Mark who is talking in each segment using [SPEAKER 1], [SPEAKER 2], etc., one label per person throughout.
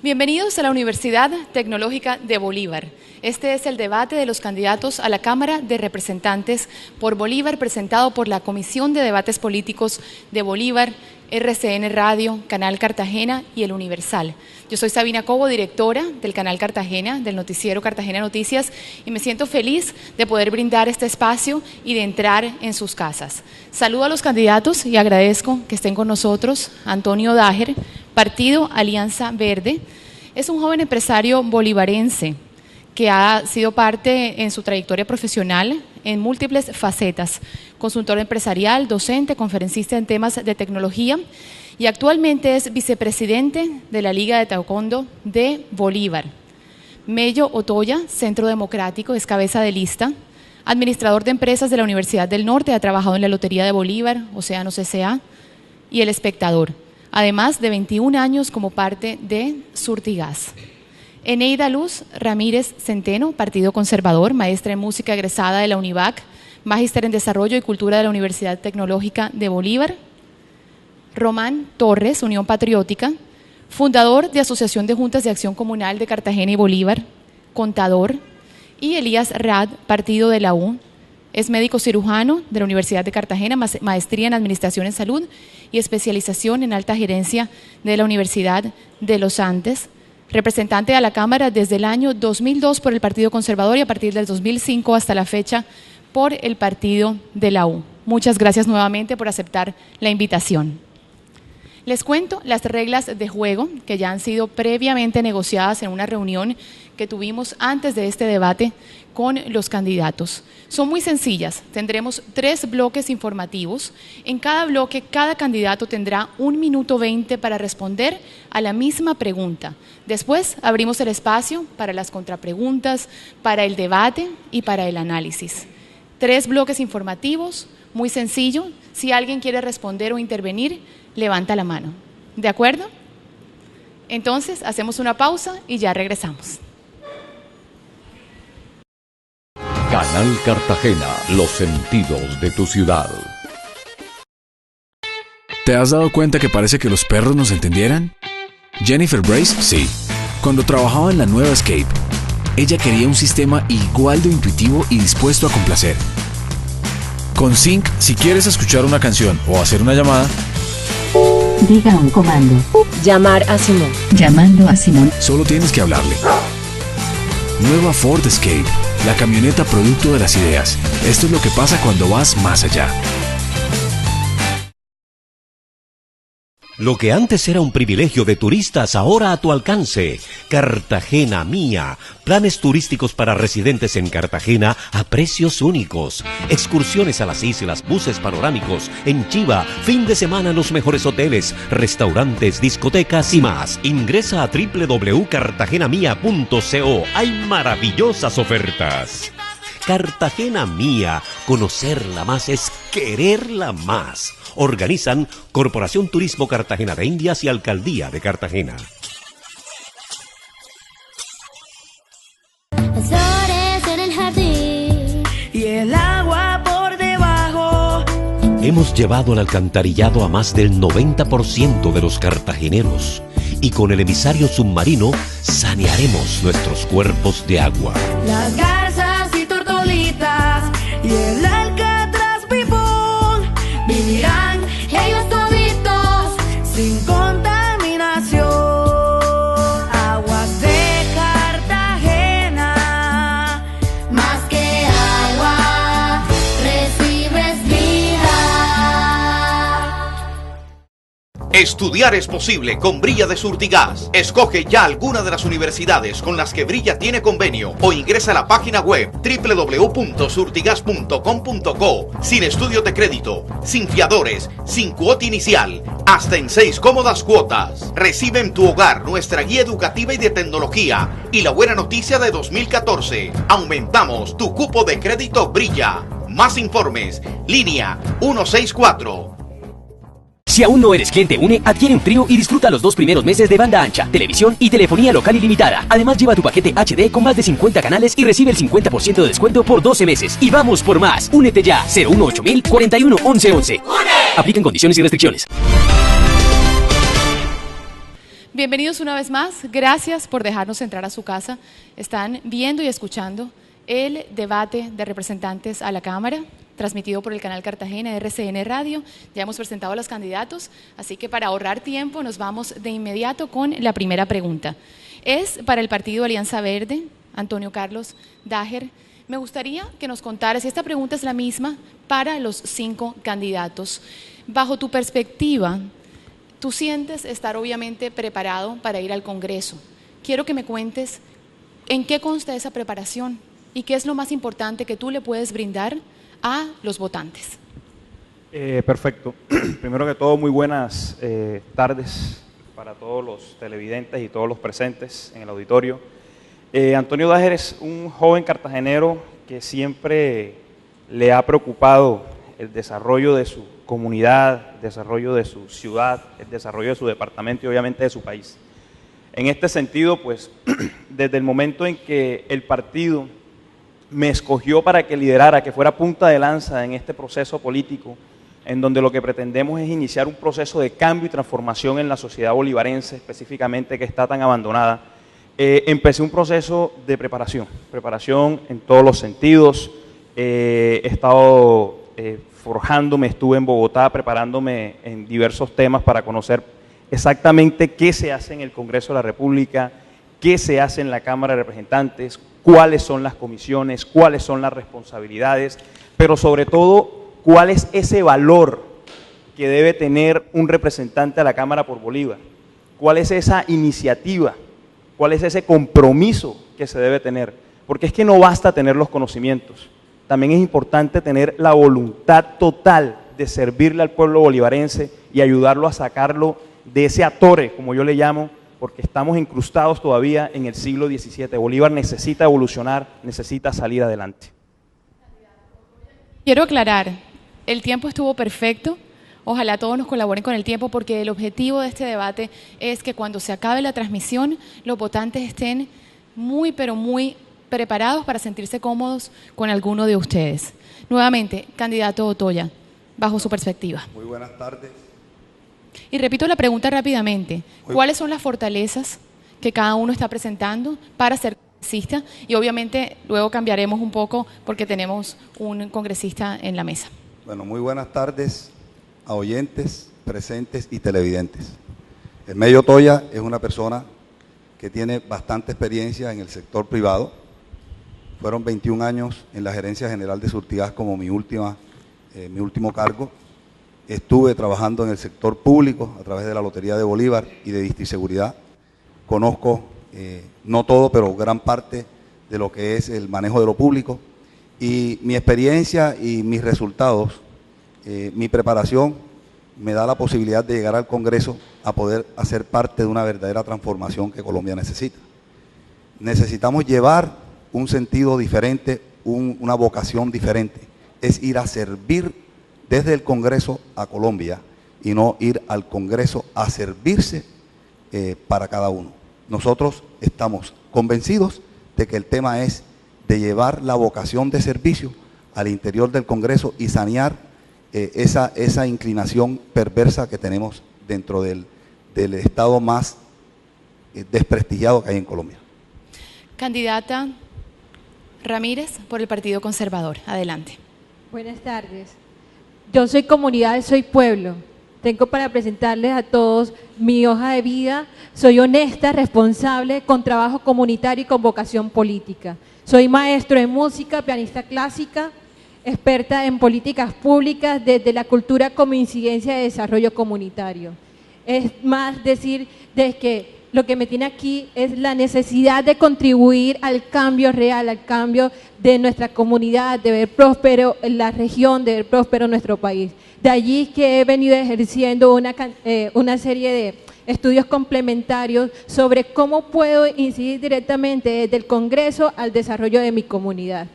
[SPEAKER 1] Bienvenidos a la Universidad Tecnológica de Bolívar. Este es el debate de los candidatos a la Cámara de Representantes por Bolívar, presentado por la Comisión de Debates Políticos de Bolívar, RCN Radio, Canal Cartagena y El Universal. Yo soy Sabina Cobo, directora del Canal Cartagena, del noticiero Cartagena Noticias, y me siento feliz de poder brindar este espacio y de entrar en sus casas. Saludo a los candidatos y agradezco que estén con nosotros. Antonio Dager, Partido Alianza Verde, es un joven empresario bolivarense que ha sido parte en su trayectoria profesional en múltiples facetas, consultor empresarial, docente, conferencista en temas de tecnología y actualmente es vicepresidente de la Liga de Taekwondo de Bolívar. Mello Otoya, Centro Democrático, es cabeza de lista, administrador de empresas de la Universidad del Norte, ha trabajado en la Lotería de Bolívar, Océanos S.A. y El Espectador, además de 21 años como parte de Surtigas. Eneida Luz Ramírez Centeno, Partido Conservador, maestra en música egresada de la UNIVAC, magíster en Desarrollo y Cultura de la Universidad Tecnológica de Bolívar. Román Torres, Unión Patriótica, fundador de Asociación de Juntas de Acción Comunal de Cartagena y Bolívar, contador. Y Elías Rad, Partido de la U, es médico cirujano de la Universidad de Cartagena, maestría en Administración en Salud y especialización en Alta Gerencia de la Universidad de los Andes. Representante a la Cámara desde el año 2002 por el Partido Conservador y a partir del 2005 hasta la fecha por el Partido de la U. Muchas gracias nuevamente por aceptar la invitación. Les cuento las reglas de juego que ya han sido previamente negociadas en una reunión que tuvimos antes de este debate con los candidatos. Son muy sencillas, tendremos 3 bloques informativos. En cada bloque, cada candidato tendrá 1 minuto 20 para responder a la misma pregunta. Después abrimos el espacio para las contrapreguntas, para el debate y para el análisis. 3 bloques informativos, muy sencillo. Si alguien quiere responder o intervenir, levanta la mano. ¿De acuerdo? Entonces, hacemos una pausa y ya regresamos.
[SPEAKER 2] Canal Cartagena, los sentidos de tu ciudad.
[SPEAKER 3] ¿Te has dado cuenta que parece que los perros nos entendieran? Jennifer Brace, sí. Cuando trabajaba en la nueva Escape, ella quería un sistema igual de intuitivo y dispuesto a complacer. Con Sync, si quieres escuchar una canción o hacer una llamada,
[SPEAKER 4] diga un comando.
[SPEAKER 5] Llamar a Simón.
[SPEAKER 4] Llamando a Simón.
[SPEAKER 3] Solo tienes que hablarle. Nueva Ford Escape, la camioneta producto de las ideas. Esto es lo que pasa cuando vas más allá.
[SPEAKER 6] Lo que antes era un privilegio de turistas, ahora a tu alcance. Cartagena Mía. Planes turísticos para residentes en Cartagena a precios únicos. Excursiones a las islas, buses panorámicos, en Chiva, fin de semana en los mejores hoteles, restaurantes, discotecas y más. Ingresa a www.cartagenamia.co. Hay maravillosas ofertas. Cartagena Mía. Conocerla más es quererla más. Organizan Corporación Turismo Cartagena de Indias y Alcaldía de Cartagena.
[SPEAKER 7] Flores en el jardín
[SPEAKER 8] y el agua por debajo.
[SPEAKER 6] Hemos llevado el alcantarillado a más del 90% de los cartageneros y con el emisario submarino sanearemos nuestros cuerpos de agua.
[SPEAKER 8] Las garzas y tortolitas y el alcatraz pipón vivirán ellos toditos sin contaminación. Aguas de Cartagena,
[SPEAKER 7] más que agua, recibes vida.
[SPEAKER 9] Estudiar es posible con Brilla de Surtigas. Escoge ya alguna de las universidades con las que Brilla tiene convenio o ingresa a la página web www.surtigas.com.co. Sin estudios de crédito, sin fiadores, sin cuota inicial, hasta en 6 cómodas cuotas. Recibe en tu hogar nuestra guía educativa y de tecnología y la buena noticia de 2014. Aumentamos tu cupo de crédito Brilla. Más informes, línea 164.
[SPEAKER 10] Si aún no eres cliente UNE, adquiere un trío y disfruta los 2 primeros meses de banda ancha, televisión y telefonía local ilimitada. Además, lleva tu paquete HD con más de 50 canales y recibe el 50% de descuento por 12 meses. Y vamos por más. Únete ya. 018 41 11 11. ¡UNE! Aplican condiciones y restricciones.
[SPEAKER 1] Bienvenidos una vez más. Gracias por dejarnos entrar a su casa. Están viendo y escuchando el debate de representantes a la Cámara, transmitido por el canal Cartagena RCN Radio. Ya hemos presentado a los candidatos, así que para ahorrar tiempo nos vamos de inmediato con la primera pregunta. Es para el Partido Alianza Verde, Antonio Carlos Dager. Me gustaría que nos contaras, y esta pregunta es la misma para los 5 candidatos. Bajo tu perspectiva, tú sientes estar obviamente preparado para ir al Congreso. Quiero que me cuentes en qué consta esa preparación y qué es lo más importante que tú le puedes brindar a los votantes.
[SPEAKER 5] Perfecto. Primero que todo, muy buenas tardes para todos los televidentes y todos los presentes en el auditorio. Antonio Dager es un joven cartagenero que siempre le ha preocupado el desarrollo de su comunidad, el desarrollo de su ciudad, el desarrollo de su departamento y obviamente de su país. En este sentido, pues, desde el momento en que el partido me escogió para que liderara, que fuera punta de lanza en este proceso político, en donde lo que pretendemos es iniciar un proceso de cambio y transformación en la sociedad bolivarense, específicamente que está tan abandonada, empecé un proceso de preparación en todos los sentidos. He estado forjándome, estuve en Bogotá preparándome en diversos temas para conocer exactamente qué se hace en el Congreso de la República, qué se hace en la Cámara de Representantes, cuáles son las comisiones, cuáles son las responsabilidades, pero sobre todo, cuál es ese valor que debe tener un representante a la Cámara por Bolívar, cuál es esa iniciativa, cuál es ese compromiso que se debe tener, porque es que no basta tener los conocimientos, también es importante tener la voluntad total de servirle al pueblo bolivarense y ayudarlo a sacarlo de ese atore, como yo le llamo, porque estamos incrustados todavía en el siglo XVII. Bolívar necesita evolucionar, necesita salir adelante.
[SPEAKER 1] Quiero aclarar, el tiempo estuvo perfecto. Ojalá todos nos colaboren con el tiempo, porque el objetivo de este debate es que cuando se acabe la transmisión, los votantes estén muy, pero muy preparados para sentirse cómodos con alguno de ustedes. Nuevamente, candidato Otoya, bajo su perspectiva.
[SPEAKER 11] Muy buenas tardes.
[SPEAKER 1] Y repito la pregunta rápidamente. ¿Cuáles son las fortalezas que cada uno está presentando para ser congresista? Y obviamente luego cambiaremos un poco porque tenemos un congresista en la mesa.
[SPEAKER 11] Bueno, muy buenas tardes a oyentes, presentes y televidentes. El Medio Otoya es una persona que tiene bastante experiencia en el sector privado. Fueron 21 años en la Gerencia General de Surtigas como mi último cargo. Estuve trabajando en el sector público a través de la Lotería de Bolívar y de Distriseguridad. Conozco, no todo, pero gran parte de lo que es el manejo de lo público. Y mi experiencia y mis resultados, mi preparación, me da la posibilidad de llegar al Congreso a poder hacer parte de una verdadera transformación que Colombia necesita. Necesitamos llevar un sentido diferente, una vocación diferente. Es ir a servir desde el Congreso a Colombia y no ir al Congreso a servirse para cada uno. Nosotros estamos convencidos de que el tema es de llevar la vocación de servicio al interior del Congreso y sanear esa inclinación perversa que tenemos dentro del Estado más desprestigiado que hay en Colombia.
[SPEAKER 1] Candidata Ramírez por el Partido Conservador. Adelante.
[SPEAKER 12] Buenas tardes. Yo soy comunidad, soy pueblo. Tengo para presentarles a todos mi hoja de vida. Soy honesta, responsable, con trabajo comunitario y con vocación política. Soy maestro en música, pianista clásica, experta en políticas públicas desde la cultura como incidencia de desarrollo comunitario. Es más decir de que lo que me tiene aquí es la necesidad de contribuir al cambio real, al cambio de nuestra comunidad, de ver próspero la región, de ver próspero nuestro país. De allí que he venido ejerciendo una serie de estudios complementarios sobre cómo puedo incidir directamente desde el Congreso al desarrollo de mi comunidad.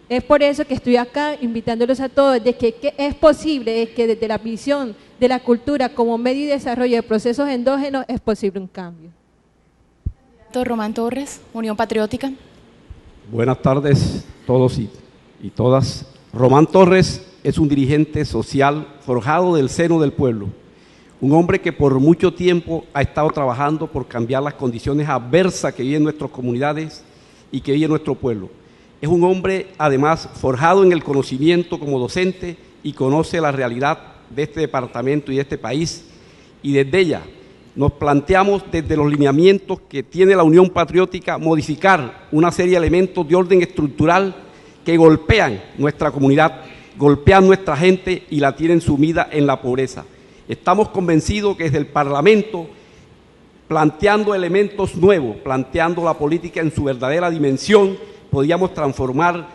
[SPEAKER 12] Es por eso que estoy acá invitándolos a todos de que es posible, que desde la visión de la cultura como medio y desarrollo de procesos endógenos es posible un cambio.
[SPEAKER 1] Román Torres, Unión Patriótica.
[SPEAKER 13] Buenas tardes todos y todas. Román Torres es un dirigente social forjado del seno del pueblo, Un hombre que por mucho tiempo ha estado trabajando por cambiar las condiciones adversas que viven nuestras comunidades y que vive nuestro pueblo. Es un hombre, además, forjado en el conocimiento como docente y conoce la realidad de este departamento y de este país. Y desde ella nos planteamos, desde los lineamientos que tiene la Unión Patriótica, modificar una serie de elementos de orden estructural que golpean nuestra comunidad, golpean nuestra gente y la tienen sumida en la pobreza. Estamos convencidos que desde el Parlamento, planteando elementos nuevos, planteando la política en su verdadera dimensión, podíamos transformar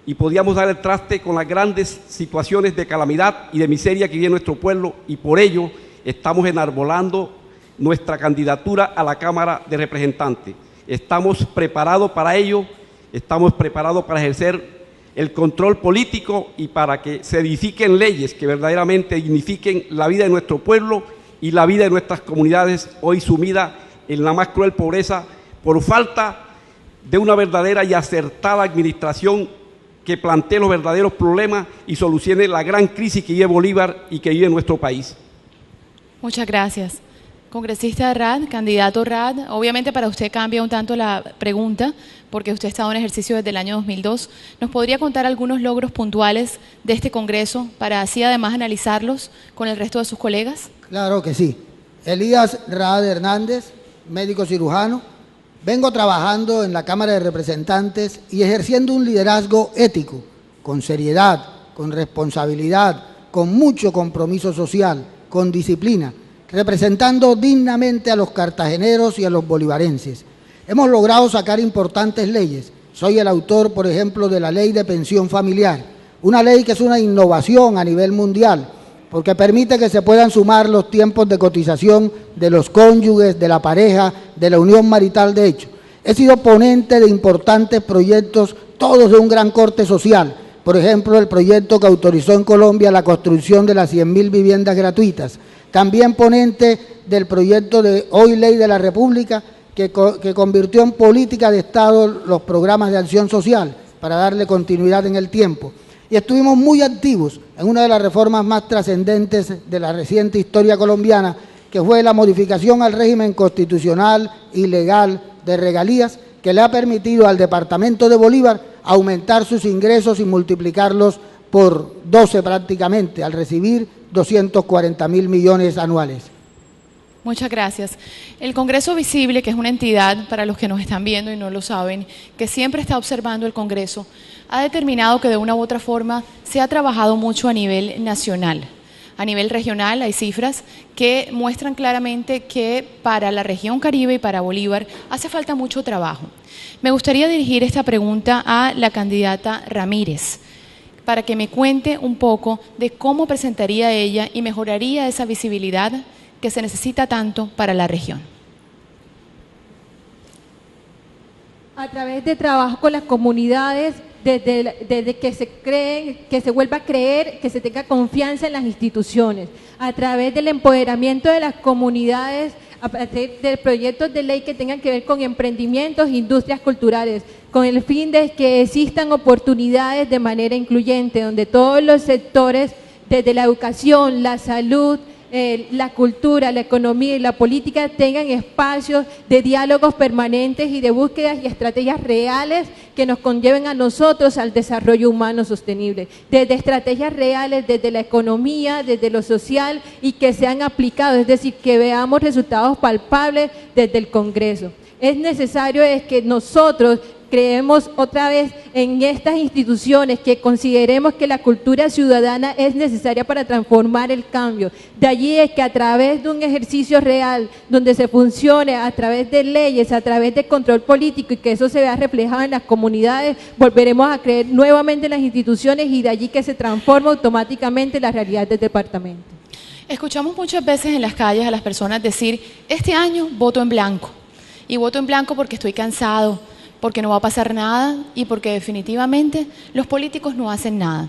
[SPEAKER 13] y podíamos dar el traste con las grandes situaciones de calamidad y de miseria que vive nuestro pueblo, y por ello estamos enarbolando nuestra candidatura a la Cámara de Representantes. Estamos preparados para ello, estamos preparados para ejercer el control político y para que se edifiquen leyes que verdaderamente dignifiquen la vida de nuestro pueblo y la vida de nuestras comunidades, hoy sumida en la más cruel pobreza por falta de una verdadera y acertada administración que plantee los verdaderos problemas y solucione la gran crisis que vive Bolívar y que vive nuestro país.
[SPEAKER 1] Muchas gracias. Congresista Rad, candidato Rad, obviamente para usted cambia un tanto la pregunta, porque usted ha estado en ejercicio desde el año 2002. ¿Nos podría contar algunos logros puntuales de este Congreso para así además analizarlos con el resto de sus colegas?
[SPEAKER 14] Claro que sí. Elías Rad Hernández, médico cirujano. Vengo trabajando en la Cámara de Representantes y ejerciendo un liderazgo ético, con seriedad, con responsabilidad, con mucho compromiso social, con disciplina, representando dignamente a los cartageneros y a los bolivarenses. Hemos logrado sacar importantes leyes. Soy el autor, por ejemplo, de la Ley de Pensión Familiar, una ley que es una innovación a nivel mundial, porque permite que se puedan sumar los tiempos de cotización de los cónyuges, de la pareja, de la unión marital de hecho. He sido ponente de importantes proyectos, todos de un gran corte social. Por ejemplo, el proyecto que autorizó en Colombia la construcción de las 100.000 viviendas gratuitas. También ponente del proyecto de hoy Ley de la República, que convirtió en política de Estado los programas de acción social para darle continuidad en el tiempo. Y estuvimos muy activos en una de las reformas más trascendentes de la reciente historia colombiana, que fue la modificación al régimen constitucional y legal de regalías, que le ha permitido al departamento de Bolívar aumentar sus ingresos y multiplicarlos por 12 prácticamente, al recibir 240.000 millones anuales.
[SPEAKER 1] Muchas gracias. El Congreso Visible, que es una entidad, para los que nos están viendo y no lo saben, que siempre está observando el Congreso, ha determinado que de una u otra forma se ha trabajado mucho a nivel nacional. A nivel regional hay cifras que muestran claramente que para la región Caribe y para Bolívar hace falta mucho trabajo. Me gustaría dirigir esta pregunta a la candidata Ramírez, para que me cuente un poco de cómo presentaría ella y mejoraría esa visibilidad que se necesita tanto para la región.
[SPEAKER 12] A través de trabajo con las comunidades, desde que se creen, que se vuelva a creer, que se tenga confianza en las instituciones, a través del empoderamiento de las comunidades, a partir de proyectos de ley que tengan que ver con emprendimientos e industrias culturales, con el fin de que existan oportunidades de manera incluyente, donde todos los sectores, desde la educación, la salud, la cultura, la economía y la política tengan espacios de diálogos permanentes y de búsquedas y estrategias reales que nos conlleven a nosotros al desarrollo humano sostenible, desde estrategias reales, desde la economía, desde lo social y que sean aplicados, es decir, que veamos resultados palpables desde el Congreso. Es necesario que nosotros creemos otra vez en estas instituciones, que consideremos que la cultura ciudadana es necesaria para transformar el cambio. De allí es que a través de un ejercicio real, donde se funcione a través de leyes, a través de control político y que eso se vea reflejado en las comunidades, volveremos a creer nuevamente en las instituciones y de allí que se transforma automáticamente la realidad del departamento.
[SPEAKER 1] Escuchamos muchas veces en las calles a las personas decir, este año voto en blanco, y voto en blanco porque estoy cansado, porque no va a pasar nada y porque definitivamente los políticos no hacen nada.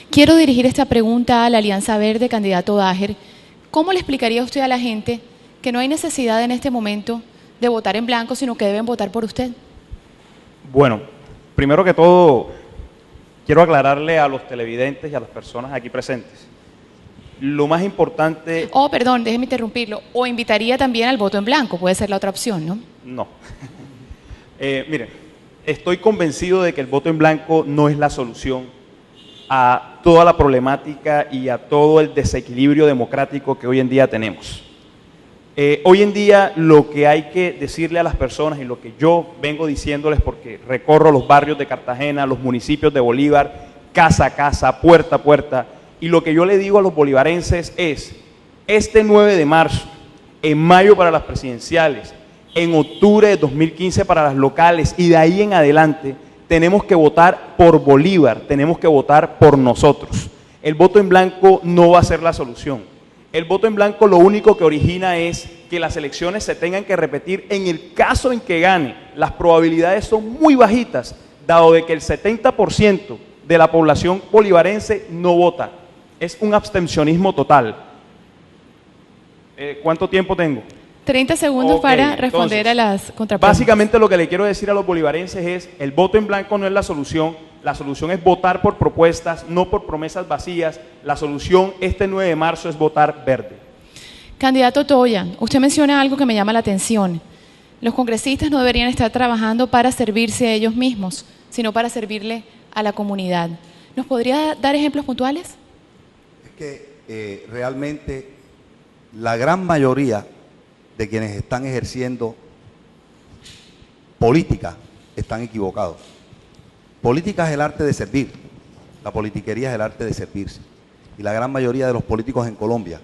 [SPEAKER 1] Quiero dirigir esta pregunta a la Alianza Verde, candidato Daher. ¿Cómo le explicaría usted a la gente que no hay necesidad en este momento de votar en blanco, sino que deben votar por usted?
[SPEAKER 5] Bueno, primero que todo, quiero aclararle a los televidentes y a las personas aquí presentes lo más importante...
[SPEAKER 1] Oh, perdón, déjeme interrumpirlo. O invitaría también al voto en blanco, puede ser la otra opción, ¿no?
[SPEAKER 5] No. Miren, estoy convencido de que el voto en blanco no es la solución a toda la problemática y a todo el desequilibrio democrático que hoy en día tenemos. Hoy en día lo que hay que decirle a las personas y lo que yo vengo diciéndoles, porque recorro los barrios de Cartagena, los municipios de Bolívar, casa a casa, puerta a puerta, y lo que yo le digo a los bolivarenses es, este 9 de marzo, en mayo para las presidenciales, en octubre de 2015 para las locales y de ahí en adelante, tenemos que votar por Bolívar, tenemos que votar por nosotros. El voto en blanco no va a ser la solución. El voto en blanco lo único que origina es que las elecciones se tengan que repetir en el caso en que gane. Las probabilidades son muy bajitas, dado de que el 70% de la población bolivarense no vota. Es un abstencionismo total. ¿Cuánto tiempo tengo?
[SPEAKER 1] 30 segundos para responder
[SPEAKER 5] entonces,
[SPEAKER 1] a las contrapreguntas.
[SPEAKER 5] Básicamente lo que le quiero decir a los bolivarenses es, el voto en blanco no es la solución es votar por propuestas, no por promesas vacías. La solución este 9 de marzo es votar verde.
[SPEAKER 1] Candidato Toya, usted menciona algo que me llama la atención. Los congresistas no deberían estar trabajando para servirse a ellos mismos, sino para servirle a la comunidad. ¿Nos podría dar ejemplos puntuales?
[SPEAKER 11] Es que realmente la gran mayoría de quienes están ejerciendo política están equivocados. Política es el arte de servir, la politiquería es el arte de servirse. Y la gran mayoría de los políticos en Colombia,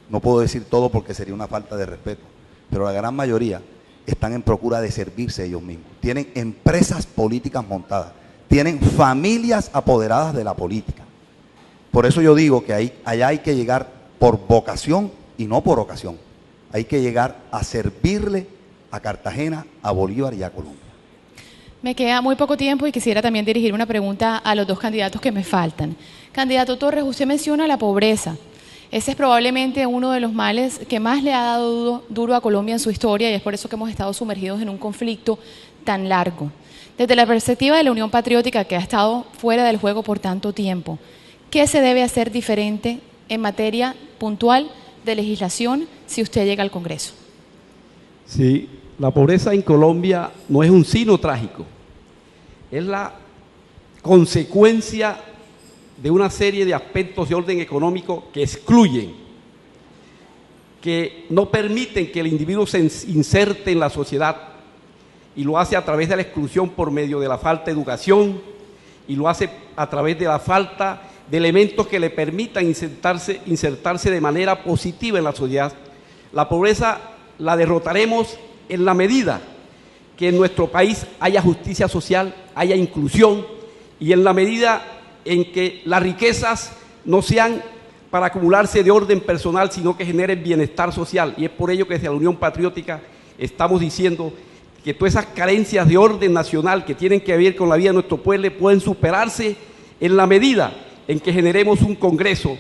[SPEAKER 11] no puedo decir todo porque sería una falta de respeto, pero la gran mayoría están en procura de servirse ellos mismos. Tienen empresas políticas montadas, tienen familias apoderadas de la política. Por eso yo digo que allá hay que llegar por vocación y no por ocasión. Hay que llegar a servirle a Cartagena, a Bolívar y a Colombia.
[SPEAKER 1] Me queda muy poco tiempo y quisiera también dirigir una pregunta a los dos candidatos que me faltan. Candidato Torres, usted menciona la pobreza. Ese es probablemente uno de los males que más le ha dado duro a Colombia en su historia y es por eso que hemos estado sumergidos en un conflicto tan largo. Desde la perspectiva de la Unión Patriótica, que ha estado fuera del juego por tanto tiempo, ¿qué se debe hacer diferente en materia puntual de legislación si usted llega al Congreso?
[SPEAKER 13] Sí, la pobreza en Colombia no es un signo trágico, es la consecuencia de una serie de aspectos de orden económico que excluyen, que no permiten que el individuo se inserte en la sociedad, y lo hace a través de la exclusión por medio de la falta de educación, y lo hace a través de la falta de elementos que le permitan insertarse de manera positiva en la sociedad. La pobreza la derrotaremos en la medida que en nuestro país haya justicia social, haya inclusión, y en la medida en que las riquezas no sean para acumularse de orden personal, sino que generen bienestar social. Y es por ello que desde la Unión Patriótica estamos diciendo que todas esas carencias de orden nacional que tienen que ver con la vida de nuestro pueblo pueden superarse en la medida en que generemos un Congreso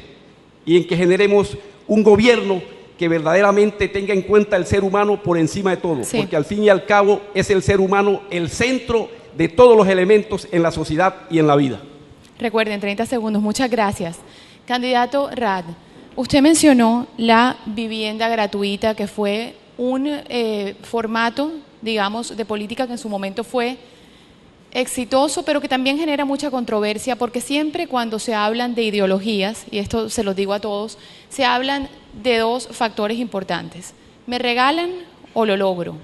[SPEAKER 13] y en que generemos un gobierno que verdaderamente tenga en cuenta el ser humano por encima de todo, sí, porque al fin y al cabo es el ser humano el centro de todos los elementos en la sociedad y en la vida.
[SPEAKER 1] Recuerden, 30 segundos, muchas gracias. Candidato Rad, usted mencionó la vivienda gratuita, que fue un formato, digamos, de política que en su momento fue exitoso, pero que también genera mucha controversia, porque siempre cuando se hablan de ideologías, y esto se los digo a todos, se hablan de dos factores importantes: ¿me regalan o lo logro?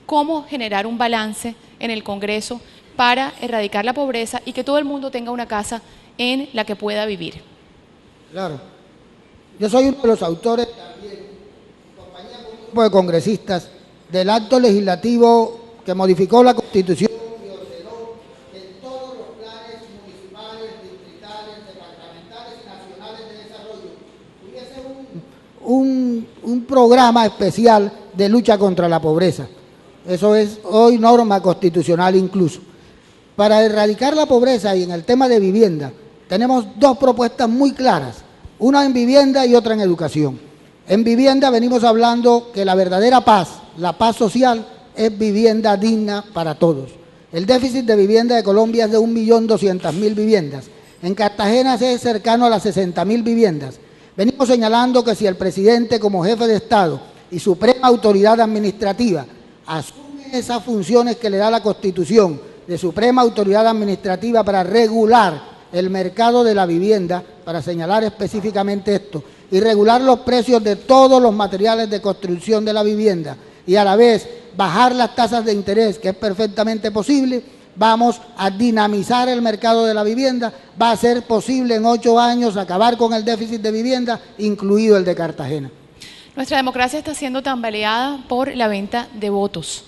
[SPEAKER 1] ¿Cómo generar un balance en el Congreso para erradicar la pobreza y que todo el mundo tenga una casa en la que pueda vivir?
[SPEAKER 14] Claro. Yo soy uno de los autores también, en compañía con un grupo de congresistas, del acto legislativo que modificó la Constitución y ordenó que en todos los planes municipales, distritales, departamentales y nacionales de desarrollo hubiese un programa especial de lucha contra la pobreza. Eso es hoy norma constitucional incluso. Para erradicar la pobreza y en el tema de vivienda, tenemos dos propuestas muy claras, una en vivienda y otra en educación. En vivienda venimos hablando que la verdadera paz, la paz social, es vivienda digna para todos. El déficit de vivienda de Colombia es de 1.200.000 viviendas. En Cartagena es cercano a las 60.000 viviendas. Venimos señalando que si el presidente como jefe de Estado y suprema autoridad administrativa asume esas funciones que le da la Constitución de suprema autoridad administrativa para regular el mercado de la vivienda, para señalar específicamente esto, y regular los precios de todos los materiales de construcción de la vivienda, y a la vez bajar las tasas de interés, que es perfectamente posible, vamos a dinamizar el mercado de la vivienda, va a ser posible en 8 años acabar con el déficit de vivienda, incluido el de Cartagena.
[SPEAKER 1] Nuestra democracia está siendo tambaleada por la venta de votos.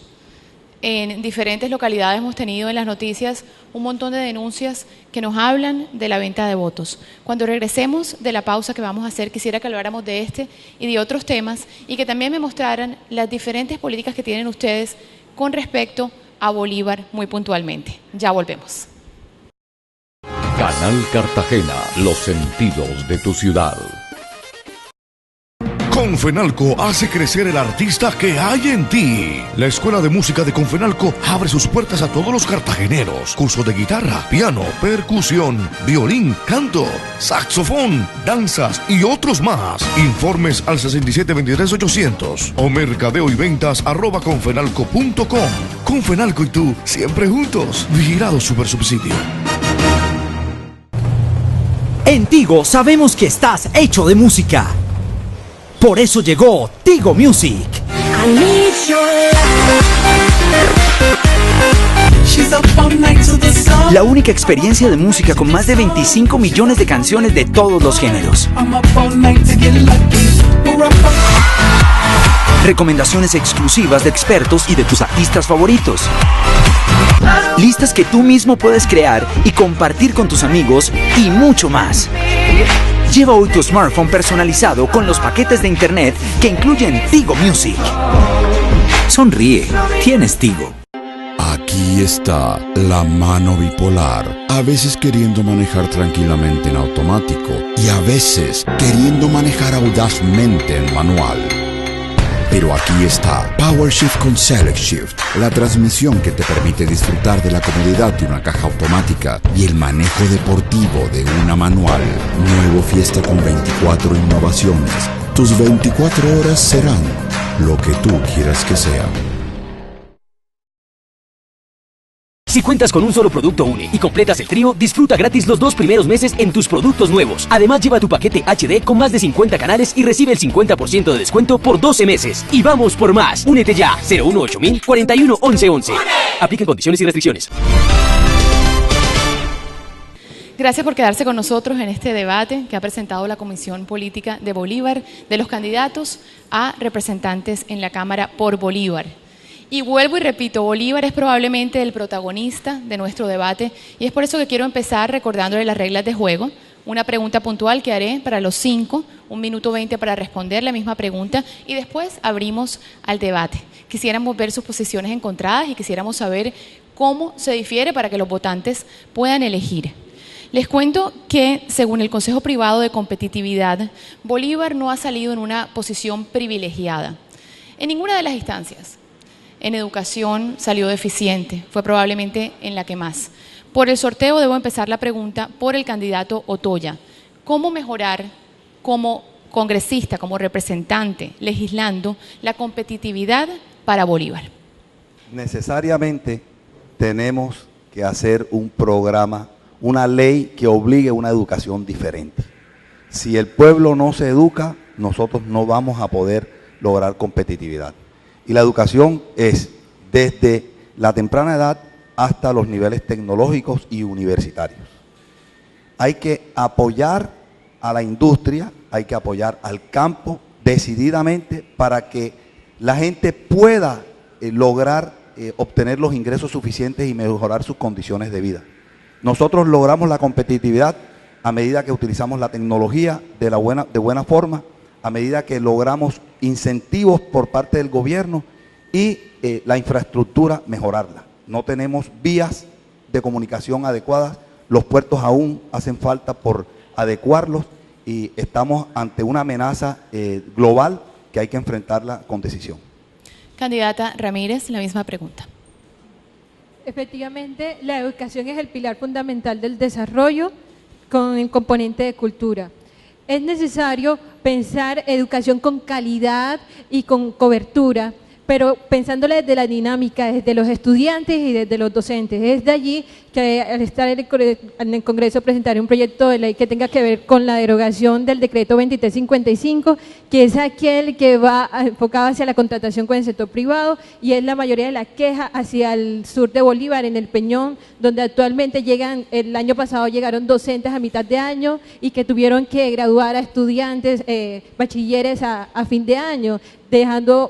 [SPEAKER 1] En diferentes localidades hemos tenido en las noticias un montón de denuncias que nos hablan de la venta de votos. Cuando regresemos de la pausa que vamos a hacer, quisiera que habláramos de este y de otros temas y que también me mostraran las diferentes políticas que tienen ustedes con respecto a Bolívar muy puntualmente. Ya volvemos.
[SPEAKER 2] Canal Cartagena, los sentidos de tu ciudad.
[SPEAKER 15] Confenalco hace crecer el artista que hay en ti. La Escuela de Música de Confenalco abre sus puertas a todos los cartageneros. Curso de guitarra, piano, percusión, violín, canto, saxofón, danzas y otros más. Informes al 6723-800 o mercadeo y ventas @confenalco.com. Confenalco y tú, siempre juntos. Vigilado Supersubsidio.
[SPEAKER 16] En Tigo sabemos que estás hecho de música. Por eso llegó Tigo Music. La única experiencia de música con más de 25 millones de canciones de todos los géneros. Recomendaciones exclusivas de expertos y de tus artistas favoritos. Listas que tú mismo puedes crear y compartir con tus amigos y mucho más. Lleva hoy tu smartphone personalizado con los paquetes de internet que incluyen Tigo Music. Sonríe, tienes Tigo.
[SPEAKER 17] Aquí está la mano bipolar, a veces queriendo manejar tranquilamente en automático y a veces queriendo manejar audazmente en manual. Pero aquí está PowerShift con Select Shift, la transmisión que te permite disfrutar de la comodidad de una caja automática y el manejo deportivo de una manual. Nuevo Fiesta con 24 innovaciones. Tus 24 horas serán lo que tú quieras que sean.
[SPEAKER 10] Si cuentas con un solo producto UNE y completas el trío, disfruta gratis los 2 primeros meses en tus productos nuevos. Además, lleva tu paquete HD con más de 50 canales y recibe el 50% de descuento por 12 meses. Y vamos por más. Únete ya. 018 41 11 11. Apliquen condiciones y restricciones.
[SPEAKER 1] Gracias por quedarse con nosotros en este debate que ha presentado la Comisión Política de Bolívar de los candidatos a representantes en la Cámara por Bolívar. Y vuelvo y repito, Bolívar es probablemente el protagonista de nuestro debate y es por eso que quiero empezar recordándole las reglas de juego. Una pregunta puntual que haré para los 5, 1 minuto 20 para responder la misma pregunta y después abrimos al debate. Quisiéramos ver sus posiciones encontradas y quisiéramos saber cómo se difiere para que los votantes puedan elegir. Les cuento que, según el Consejo Privado de Competitividad, Bolívar no ha salido en una posición privilegiada en ninguna de las instancias. En educación salió deficiente, fue probablemente en la que más. Por el sorteo debo empezar la pregunta por el candidato Otoya. ¿Cómo mejorar como congresista, como representante, legislando la competitividad para Bolívar?
[SPEAKER 11] Necesariamente tenemos que hacer un programa, una ley que obligue a una educación diferente. Si el pueblo no se educa, nosotros no vamos a poder lograr competitividad. Y la educación es desde la temprana edad hasta los niveles tecnológicos y universitarios. Hay que apoyar a la industria, hay que apoyar al campo decididamente para que la gente pueda lograr obtener los ingresos suficientes y mejorar sus condiciones de vida. Nosotros logramos la competitividad a medida que utilizamos la tecnología de buena forma, a medida que logramos incentivos por parte del gobierno y la infraestructura mejorarla. No tenemos vías de comunicación adecuadas, los puertos aún hacen falta por adecuarlos y estamos ante una amenaza global que hay que enfrentarla con decisión.
[SPEAKER 1] Candidata Ramírez, la misma pregunta.
[SPEAKER 12] Efectivamente, la educación es el pilar fundamental del desarrollo con el componente de cultura. es necesario pensar educación con calidad y con cobertura, pero pensándole desde la dinámica, desde los estudiantes y desde los docentes. Es de allí que al estar en el Congreso presentaré un proyecto de ley que tenga que ver con la derogación del decreto 2355, que es aquel que va enfocado hacia la contratación con el sector privado, y es la mayoría de la queja hacia el sur de Bolívar, en el Peñón, donde actualmente el año pasado llegaron docentes a mitad de año y que tuvieron que graduar a estudiantes, bachilleres a fin de año, dejando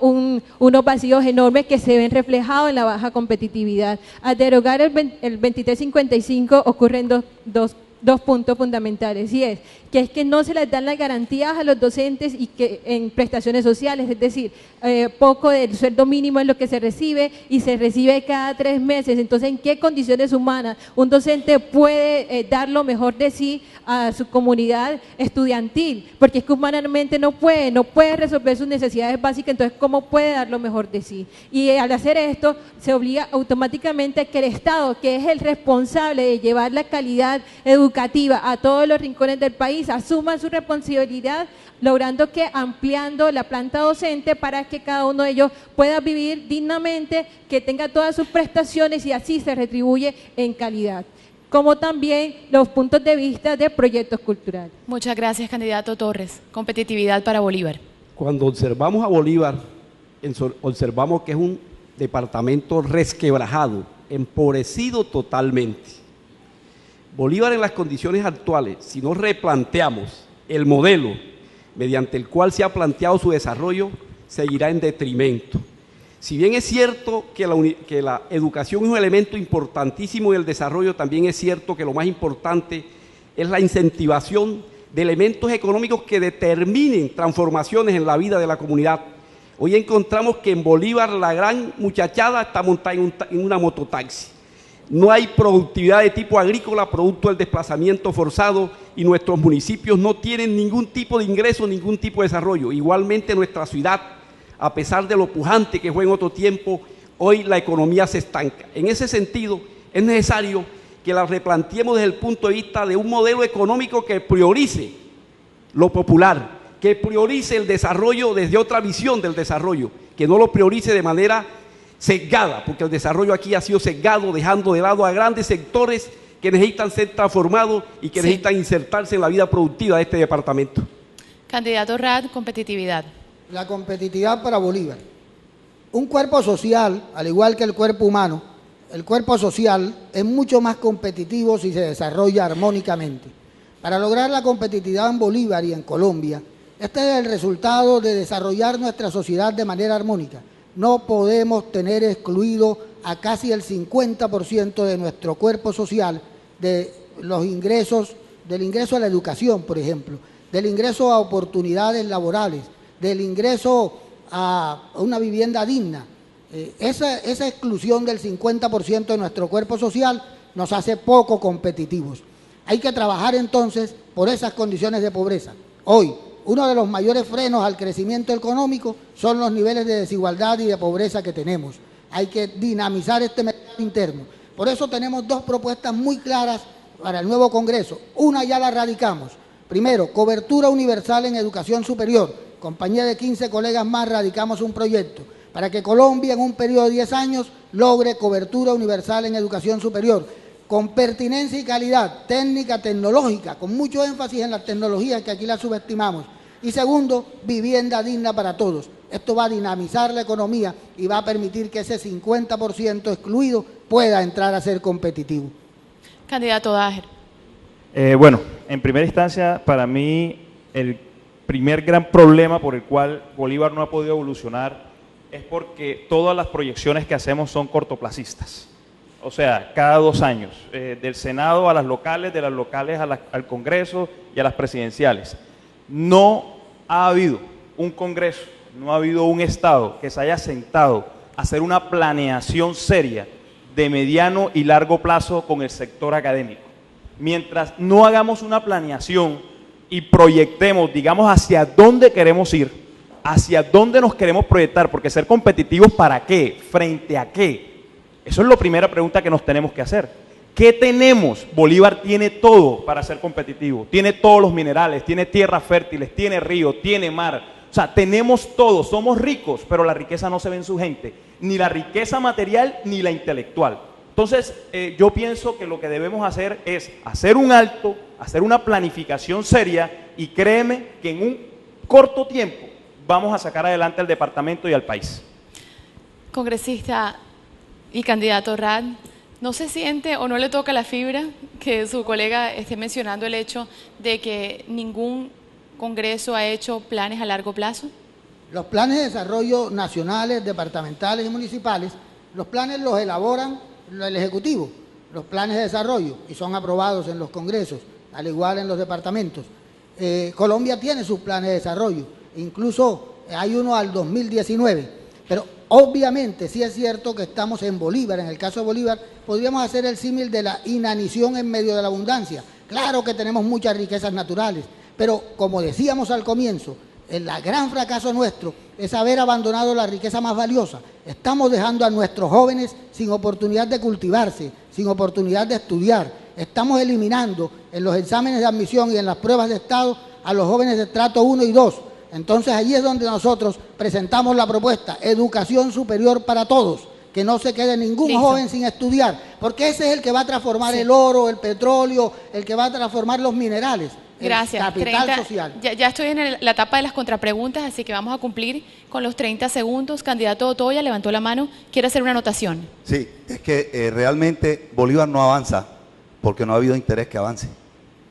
[SPEAKER 12] unos vacíos enormes que se ven reflejados en la baja competitividad. Al derogar el 2355 ocurren dos puntos fundamentales, y es que no se les dan las garantías a los docentes y que en prestaciones sociales, es decir, poco del sueldo mínimo es lo que se recibe y se recibe cada 3 meses. Entonces, ¿en qué condiciones humanas un docente puede dar lo mejor de sí a su comunidad estudiantil? Porque es que humanamente no puede resolver sus necesidades básicas. Entonces, ¿cómo puede dar lo mejor de sí? Y al hacer esto, se obliga automáticamente a que el Estado, que es el responsable de llevar la calidad educativa a todos los rincones del país, asuma su responsabilidad, logrando que ampliando la planta docente para que cada uno de ellos pueda vivir dignamente, que tenga todas sus prestaciones y así se retribuye en calidad, como también los puntos de vista de proyectos culturales.
[SPEAKER 1] Muchas gracias, candidato Torres. Competitividad para Bolívar.
[SPEAKER 13] Cuando observamos a Bolívar, observamos que es un departamento resquebrajado, empobrecido totalmente. Bolívar, en las condiciones actuales, si no replanteamos el modelo mediante el cual se ha planteado su desarrollo, seguirá en detrimento. Si bien es cierto que la educación es un elemento importantísimo del desarrollo, también es cierto que lo más importante es la incentivación de elementos económicos que determinen transformaciones en la vida de la comunidad. Hoy encontramos que en Bolívar la gran muchachada está montada en una mototaxi. No hay productividad de tipo agrícola, producto del desplazamiento forzado, y nuestros municipios no tienen ningún tipo de ingreso, ningún tipo de desarrollo. Igualmente nuestra ciudad, a pesar de lo pujante que fue en otro tiempo, hoy la economía se estanca. En ese sentido, es necesario que la replanteemos desde el punto de vista de un modelo económico que priorice lo popular, que priorice el desarrollo desde otra visión del desarrollo, que no lo priorice de manera sesgada, porque el desarrollo aquí ha sido sesgado, dejando de lado a grandes sectores que necesitan ser transformados y que necesitan insertarse en la vida productiva de este departamento.
[SPEAKER 1] Candidato Rad, competitividad.
[SPEAKER 14] La competitividad para Bolívar. Un cuerpo social, al igual que el cuerpo humano, el cuerpo social es mucho más competitivo si se desarrolla armónicamente. Para lograr la competitividad en Bolívar y en Colombia, este es el resultado de desarrollar nuestra sociedad de manera armónica. No podemos tener excluido a casi el 50% de nuestro cuerpo social de los ingresos, del ingreso a la educación, por ejemplo, del ingreso a oportunidades laborales, del ingreso a una vivienda digna. Esa exclusión del 50% de nuestro cuerpo social nos hace poco competitivos. Hay que trabajar entonces por esas condiciones de pobreza. Hoy, uno de los mayores frenos al crecimiento económico son los niveles de desigualdad y de pobreza que tenemos. Hay que dinamizar este mercado interno. Por eso tenemos 2 propuestas muy claras para el nuevo Congreso. Una ya la radicamos. Primero, cobertura universal en educación superior. Compañía de 15 colegas más radicamos un proyecto para que Colombia en un periodo de 10 años logre cobertura universal en educación superior, con pertinencia y calidad técnica, tecnológica, con mucho énfasis en las tecnologías que aquí las subestimamos. Y segundo, vivienda digna para todos. Esto va a dinamizar la economía y va a permitir que ese 50% excluido pueda entrar a ser competitivo.
[SPEAKER 1] Candidato Dager.
[SPEAKER 5] Bueno, en primera instancia, para mí, el primer gran problema por el cual Bolívar no ha podido evolucionar es porque todas las proyecciones que hacemos son cortoplacistas. O sea, cada 2 años, del Senado a las locales, de las locales al Congreso y a las presidenciales. No ha habido un Congreso, no ha habido un Estado que se haya sentado a hacer una planeación seria de mediano y largo plazo con el sector académico. Mientras no hagamos una planeación y proyectemos, digamos, hacia dónde queremos ir, hacia dónde nos queremos proyectar, porque ser competitivos, ¿para qué? ¿Frente a qué? Eso es la primera pregunta que nos tenemos que hacer. ¿Qué tenemos? Bolívar tiene todo para ser competitivo, tiene todos los minerales, tiene tierras fértiles, tiene río, tiene mar, o sea, tenemos todo, somos ricos, pero la riqueza no se ve en su gente, ni la riqueza material ni la intelectual. Entonces, yo pienso que lo que debemos hacer es hacer un alto, hacer una planificación seria y créeme que en un corto tiempo vamos a sacar adelante al departamento y al país.
[SPEAKER 1] Congresista y candidato Rad, ¿no se siente o no le toca la fibra que su colega esté mencionando el hecho de que ningún Congreso ha hecho planes a largo plazo?
[SPEAKER 14] Los planes de desarrollo nacionales, departamentales y municipales, los planes los elaboran el Ejecutivo, los planes de desarrollo, y son aprobados en los congresos, al igual en los departamentos. Colombia tiene sus planes de desarrollo, incluso hay uno al 2019, pero obviamente sí es cierto que estamos en Bolívar. En el caso de Bolívar podríamos hacer el símil de la inanición en medio de la abundancia. Claro que tenemos muchas riquezas naturales, pero como decíamos al comienzo, el gran fracaso nuestro es haber abandonado la riqueza más valiosa. Estamos dejando a nuestros jóvenes sin oportunidad de cultivarse, sin oportunidad de estudiar. Estamos eliminando en los exámenes de admisión y en las pruebas de estado a los jóvenes de estrato 1 y 2. Entonces allí es donde nosotros presentamos la propuesta, educación superior para todos, que no se quede ningún joven sin estudiar, porque ese es el que va a transformar el oro, el petróleo, el que va a transformar los minerales.
[SPEAKER 1] Gracias.
[SPEAKER 14] Capital social.
[SPEAKER 1] Ya estoy en la etapa de las contrapreguntas, así que vamos a cumplir con los 30 segundos. Candidato Otoya levantó la mano, quiere hacer una anotación.
[SPEAKER 11] Sí, es que realmente Bolívar no avanza porque no ha habido interés que avance.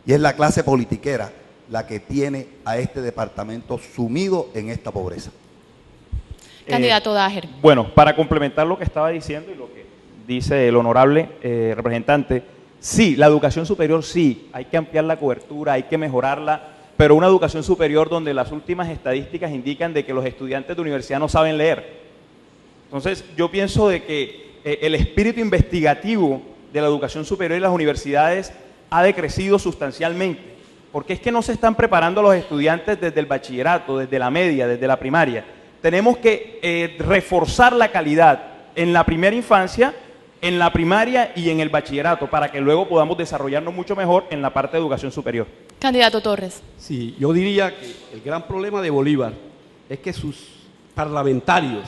[SPEAKER 11] Y es la clase politiquera la que tiene a este departamento sumido en esta pobreza.
[SPEAKER 1] Candidato Daher.
[SPEAKER 5] Bueno, para complementar lo que estaba diciendo y lo que dice el honorable representante, sí, la educación superior sí, hay que ampliar la cobertura, hay que mejorarla, pero una educación superior donde las últimas estadísticas indican de que los estudiantes de universidad no saben leer. Entonces, yo pienso de que el espíritu investigativo de la educación superior y las universidades ha decrecido sustancialmente, porque es que no se están preparando a los estudiantes desde el bachillerato, desde la media, desde la primaria. Tenemos que reforzar la calidad en la primera infancia, en la primaria y en el bachillerato, para que luego podamos desarrollarnos mucho mejor en la parte de educación superior.
[SPEAKER 1] Candidato Torres.
[SPEAKER 13] Sí, yo diría que el gran problema de Bolívar es que sus parlamentarios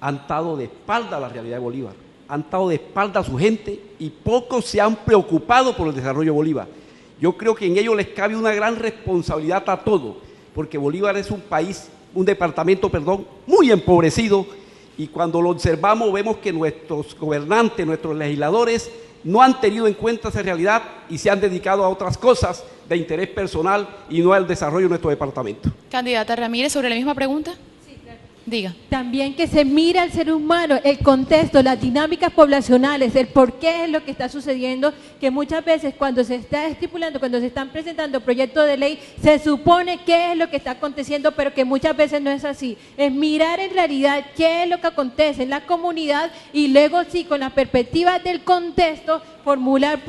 [SPEAKER 13] han estado de espalda a la realidad de Bolívar, han estado de espalda a su gente y pocos se han preocupado por el desarrollo de Bolívar. Yo creo que en ello les cabe una gran responsabilidad a todos, porque Bolívar es un país, un departamento, perdón, muy empobrecido, y cuando lo observamos vemos que nuestros gobernantes, nuestros legisladores no han tenido en cuenta esa realidad y se han dedicado a otras cosas de interés personal y no al desarrollo de nuestro departamento.
[SPEAKER 1] Candidata Ramírez, ¿sobre la misma pregunta?
[SPEAKER 12] Sí, claro.
[SPEAKER 1] Diga.
[SPEAKER 12] También que se mira al ser humano, el contexto, las dinámicas poblacionales, el por qué es lo que está sucediendo, que muchas veces cuando se está estipulando, cuando se están presentando proyectos de ley, se supone qué es lo que está aconteciendo, pero que muchas veces no es así. Es mirar en realidad qué es lo que acontece en la comunidad y luego sí, con la perspectiva del contexto, formular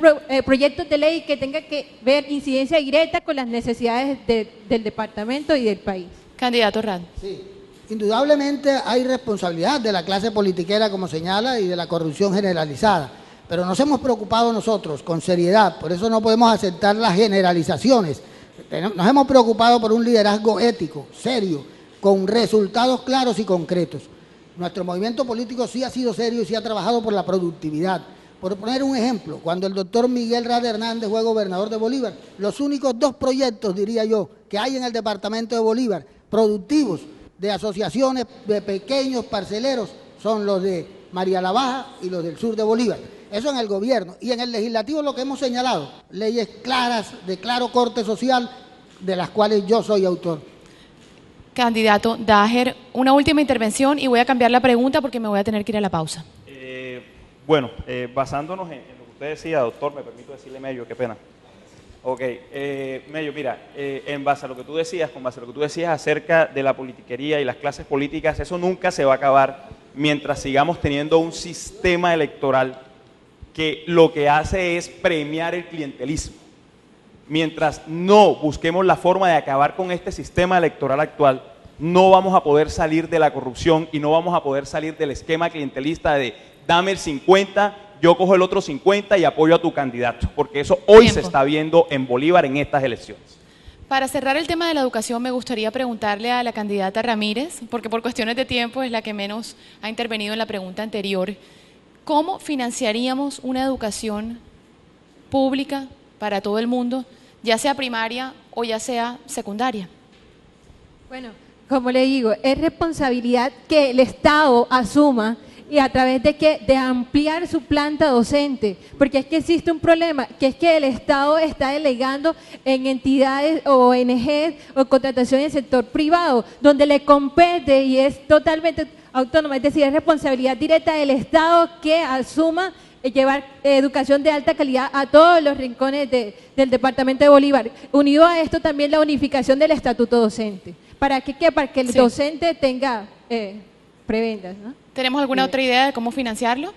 [SPEAKER 12] proyectos de ley que tengan que ver incidencia directa con las necesidades del departamento y del país.
[SPEAKER 1] Candidato Rad.
[SPEAKER 14] Sí. Indudablemente hay responsabilidad de la clase politiquera, como señala, y de la corrupción generalizada, pero nos hemos preocupado nosotros con seriedad, por eso no podemos aceptar las generalizaciones. Nos hemos preocupado por un liderazgo ético, serio, con resultados claros y concretos. Nuestro movimiento político sí ha sido serio y sí ha trabajado por la productividad. Por poner un ejemplo, cuando el doctor Miguel Rad Hernández fue gobernador de Bolívar, los únicos 2 proyectos, diría yo, que hay en el departamento de Bolívar, productivos, de asociaciones de pequeños parceleros, son los de María la Baja y los del sur de Bolívar. Eso en el gobierno. Y en el legislativo lo que hemos señalado, leyes claras, de claro corte social, de las cuales yo soy autor.
[SPEAKER 1] Candidato Daher, una última intervención y voy a cambiar la pregunta porque me voy a tener que ir a la pausa.
[SPEAKER 5] Bueno, basándonos en lo que usted decía, doctor, me permito decirle Mello, qué pena. Ok, Mello, mira, en base a lo que tú decías, con base a lo que tú decías acerca de la politiquería y las clases políticas, eso nunca se va a acabar mientras sigamos teniendo un sistema electoral que lo que hace es premiar el clientelismo. Mientras no busquemos la forma de acabar con este sistema electoral actual, no vamos a poder salir de la corrupción y no vamos a poder salir del esquema clientelista de dame el 50 yo cojo el otro 50 y apoyo a tu candidato, porque eso hoy se está viendo en Bolívar en estas elecciones.
[SPEAKER 1] Para cerrar el tema de la educación, me gustaría preguntarle a la candidata Ramírez, porque por cuestiones de tiempo es la que menos ha intervenido en la pregunta anterior, ¿cómo financiaríamos una educación pública para todo el mundo, ya sea primaria o ya sea secundaria?
[SPEAKER 12] Bueno, como le digo, es responsabilidad que el Estado asuma y a través de ampliar su planta docente, porque es que existe un problema, que es que el Estado está delegando en entidades o ONGs o contratación en el sector privado, donde le compete y es totalmente autónoma, es decir, es responsabilidad directa del Estado que asuma llevar educación de alta calidad a todos los rincones del departamento de Bolívar. Unido a esto también la unificación del estatuto docente. ¿Para qué? Para que el docente tenga prebendas, ¿no?
[SPEAKER 1] ¿Tenemos alguna otra idea de cómo financiarlo?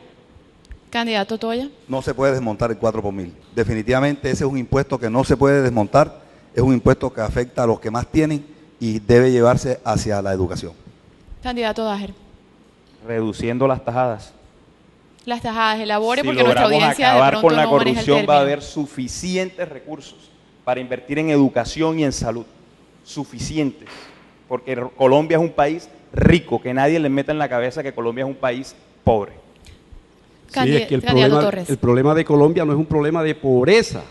[SPEAKER 1] Candidato Toya.
[SPEAKER 11] No se puede desmontar el 4 por mil. Definitivamente ese es un impuesto que no se puede desmontar, es un impuesto que afecta a los que más tienen y debe llevarse hacia la educación.
[SPEAKER 1] Candidato Dajer.
[SPEAKER 5] Reduciendo las tajadas.
[SPEAKER 1] Las tajadas, elabore,
[SPEAKER 5] Si
[SPEAKER 1] porque nuestra audiencia de
[SPEAKER 5] acabar
[SPEAKER 1] pronto
[SPEAKER 5] con la
[SPEAKER 1] no maneja el
[SPEAKER 5] corrupción,
[SPEAKER 1] término.
[SPEAKER 5] va a haber suficientes recursos para invertir en educación y en salud. Suficientes. Porque Colombia es un país rico, que nadie le meta en la cabeza que Colombia es un país pobre.
[SPEAKER 13] Sí, es que el problema de Colombia no es un problema de pobreza,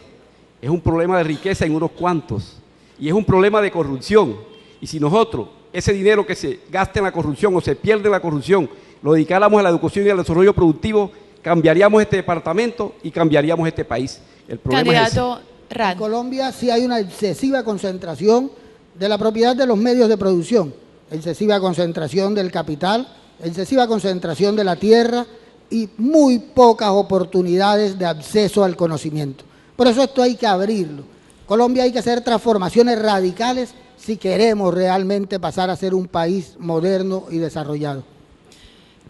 [SPEAKER 13] es un problema de riqueza en unos cuantos y es un problema de corrupción. Y si nosotros ese dinero que se gasta en la corrupción o se pierde en la corrupción lo dedicáramos a la educación y al desarrollo productivo, cambiaríamos este departamento y cambiaríamos este país. El problema es ese.
[SPEAKER 14] En Colombia sí hay una excesiva concentración de la propiedad de los medios de producción, excesiva concentración del capital, excesiva concentración de la tierra y muy pocas oportunidades de acceso al conocimiento. Por eso esto hay que abrirlo. Colombia hay que hacer transformaciones radicales si queremos realmente pasar a ser un país moderno y desarrollado.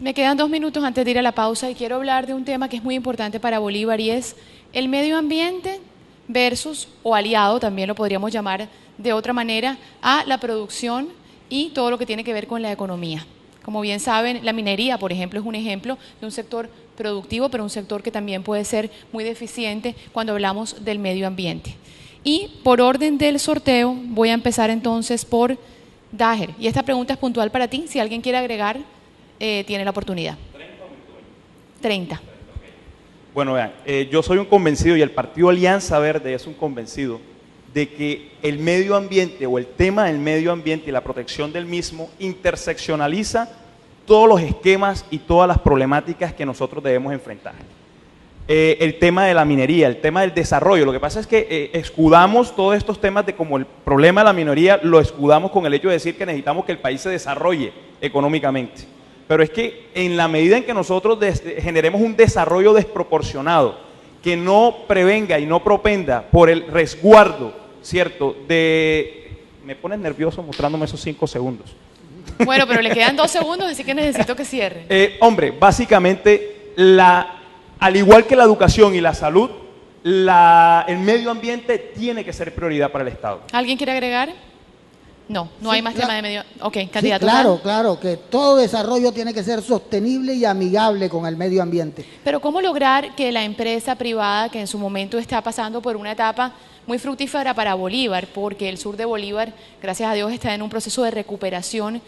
[SPEAKER 1] Me quedan 2 minutos antes de ir a la pausa y quiero hablar de un tema que es muy importante para Bolívar y es el medio ambiente versus, o aliado, también lo podríamos llamar de otra manera, a la producción y todo lo que tiene que ver con la economía. Como bien saben, la minería, por ejemplo, es un ejemplo de un sector productivo, pero un sector que también puede ser muy deficiente cuando hablamos del medio ambiente. Y por orden del sorteo, voy a empezar entonces por Dajer. Y esta pregunta es puntual para ti, si alguien quiere agregar, tiene la oportunidad. 30.
[SPEAKER 5] Bueno, vean, yo soy un convencido y el Partido Alianza Verde es un convencido de que el medio ambiente o el tema del medio ambiente y la protección del mismo interseccionaliza todos los esquemas y todas las problemáticas que nosotros debemos enfrentar. El tema de la minería, el tema del desarrollo, lo que pasa es que escudamos todos estos temas de como el problema de la minoría, lo escudamos con el hecho de decir que necesitamos que el país se desarrolle económicamente. Pero es que en la medida en que nosotros generemos un desarrollo desproporcionado, que no prevenga y no propenda por el resguardo, ¿cierto? Me pones nervioso mostrándome esos 5 segundos.
[SPEAKER 1] Bueno, pero le quedan 2 segundos, así que necesito que cierre.
[SPEAKER 5] Hombre, básicamente, al igual que la educación y la salud, el medio ambiente tiene que ser prioridad para el Estado.
[SPEAKER 1] ¿Alguien quiere agregar? No, no hay más tema de medio. Ok, candidato.
[SPEAKER 14] Sí, claro, que todo desarrollo tiene que ser sostenible y amigable con el medio ambiente.
[SPEAKER 1] Pero ¿cómo lograr que la empresa privada, que en su momento está pasando por una etapa muy fructífera para Bolívar, porque el sur de Bolívar, gracias a Dios, está en un proceso de recuperación,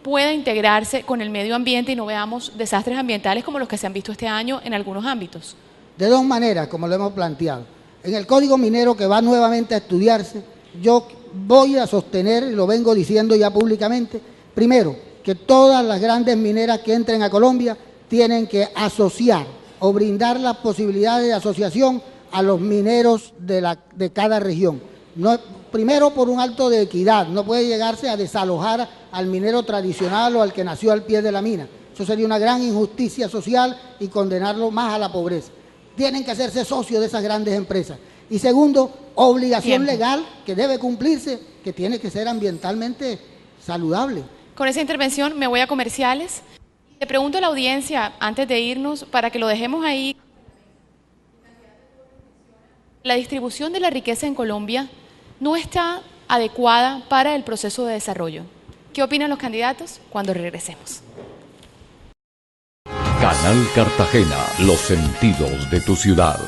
[SPEAKER 1] pueda integrarse con el medio ambiente y no veamos desastres ambientales como los que se han visto este año en algunos ámbitos?
[SPEAKER 14] De 2 maneras, como lo hemos planteado. En el Código Minero, que va nuevamente a estudiarse, yo voy a sostener, y lo vengo diciendo ya públicamente, primero, que todas las grandes mineras que entren a Colombia tienen que asociar o brindar las posibilidades de asociación a los mineros de cada región. No, primero, por un acto de equidad, no puede llegarse a desalojar al minero tradicional o al que nació al pie de la mina. Eso sería una gran injusticia social y condenarlo más a la pobreza. Tienen que hacerse socios de esas grandes empresas. Y segundo, obligación legal que debe cumplirse, que tiene que ser ambientalmente saludable.
[SPEAKER 1] Con esa intervención me voy a comerciales. Le pregunto a la audiencia, antes de irnos, para que lo dejemos ahí. La distribución de la riqueza en Colombia no está adecuada para el proceso de desarrollo. ¿Qué opinan los candidatos? Cuando regresemos.
[SPEAKER 2] Canal Cartagena, los sentidos de tu ciudad.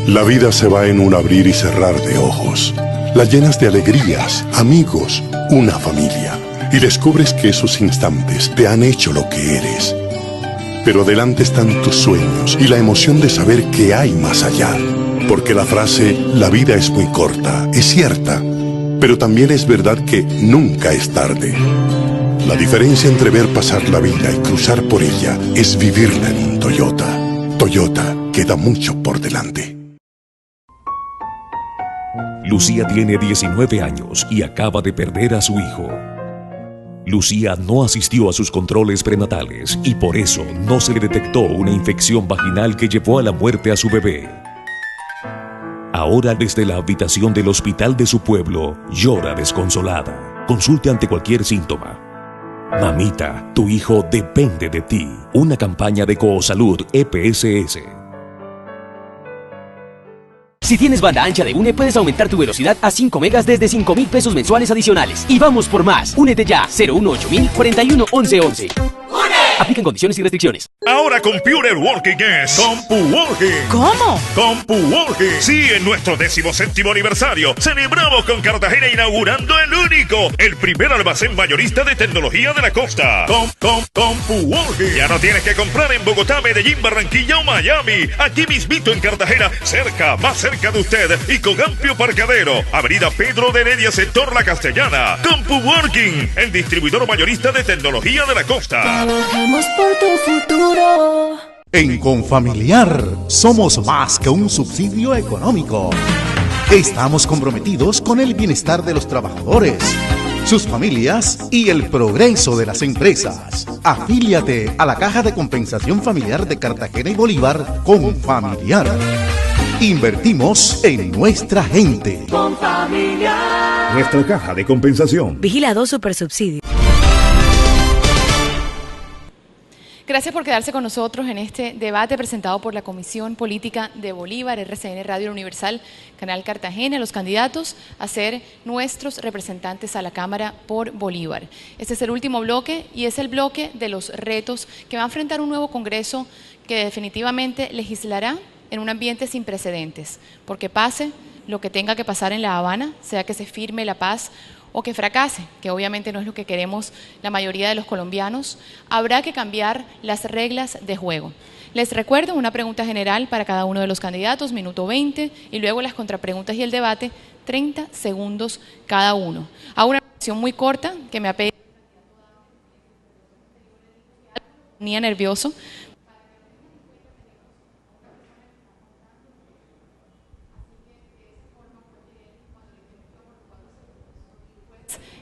[SPEAKER 18] La vida se va en un abrir y cerrar de ojos. La llenas de alegrías, amigos, una familia. Y descubres que esos instantes te han hecho lo que eres. Pero delante están tus sueños y la emoción de saber que hay más allá. Porque la frase, la vida es muy corta, es cierta. Pero también es verdad que nunca es tarde. La diferencia entre ver pasar la vida y cruzar por ella es vivirla en un Toyota. Toyota, queda mucho por delante.
[SPEAKER 19] Lucía tiene 19 años y acaba de perder a su hijo. Lucía no asistió a sus controles prenatales y por eso no se le detectó una infección vaginal que llevó a la muerte a su bebé. Ahora desde la habitación del hospital de su pueblo llora desconsolada. Consulte ante cualquier síntoma. Mamita, tu hijo depende de ti. Una campaña de Coosalud EPSS.
[SPEAKER 10] Si tienes banda ancha de UNE, puedes aumentar tu velocidad a 5 megas desde 5.000 pesos mensuales adicionales. Y vamos por más. Únete ya. 018 41 11 11. Aplican condiciones y restricciones.
[SPEAKER 20] Ahora Computer Working es CompuWorking.
[SPEAKER 21] ¿Cómo?
[SPEAKER 20] CompuWorking. Sí, en nuestro 17º aniversario celebramos con Cartagena inaugurando el único, el primer almacén mayorista de tecnología de la costa. CompuWorking. Ya no tienes que comprar en Bogotá, Medellín, Barranquilla o Miami. Aquí mismito en Cartagena, cerca, más cerca de usted y con amplio parqueadero. Avenida Pedro de Heredia, sector La Castellana. CompuWorking, el distribuidor mayorista de tecnología de la costa.
[SPEAKER 21] Trabajamos por tu futuro.
[SPEAKER 22] En Confamiliar somos más que un subsidio económico. Estamos comprometidos con el bienestar de los trabajadores, sus familias y el progreso de las empresas. Afíliate a la Caja de Compensación Familiar de Cartagena y Bolívar Confamiliar. Invertimos en nuestra gente.
[SPEAKER 21] Confamiliar.
[SPEAKER 15] Nuestra Caja de Compensación.
[SPEAKER 21] Vigilado Supersubsidio.
[SPEAKER 1] Gracias por quedarse con nosotros en este debate presentado por la Comisión Política de Bolívar, RCN Radio Universal, Canal Cartagena, los candidatos a ser nuestros representantes a la Cámara por Bolívar. Este es el último bloque y es el bloque de los retos que va a enfrentar un nuevo Congreso que definitivamente legislará en un ambiente sin precedentes, porque pase lo que tenga que pasar en La Habana, sea que se firme la paz o que fracase, que obviamente no es lo que queremos la mayoría de los colombianos, habrá que cambiar las reglas de juego. Les recuerdo una pregunta general para cada uno de los candidatos, minuto 20, y luego las contrapreguntas y el debate, 30 segundos cada uno. Hago una oración muy corta que me ha pedido nervioso.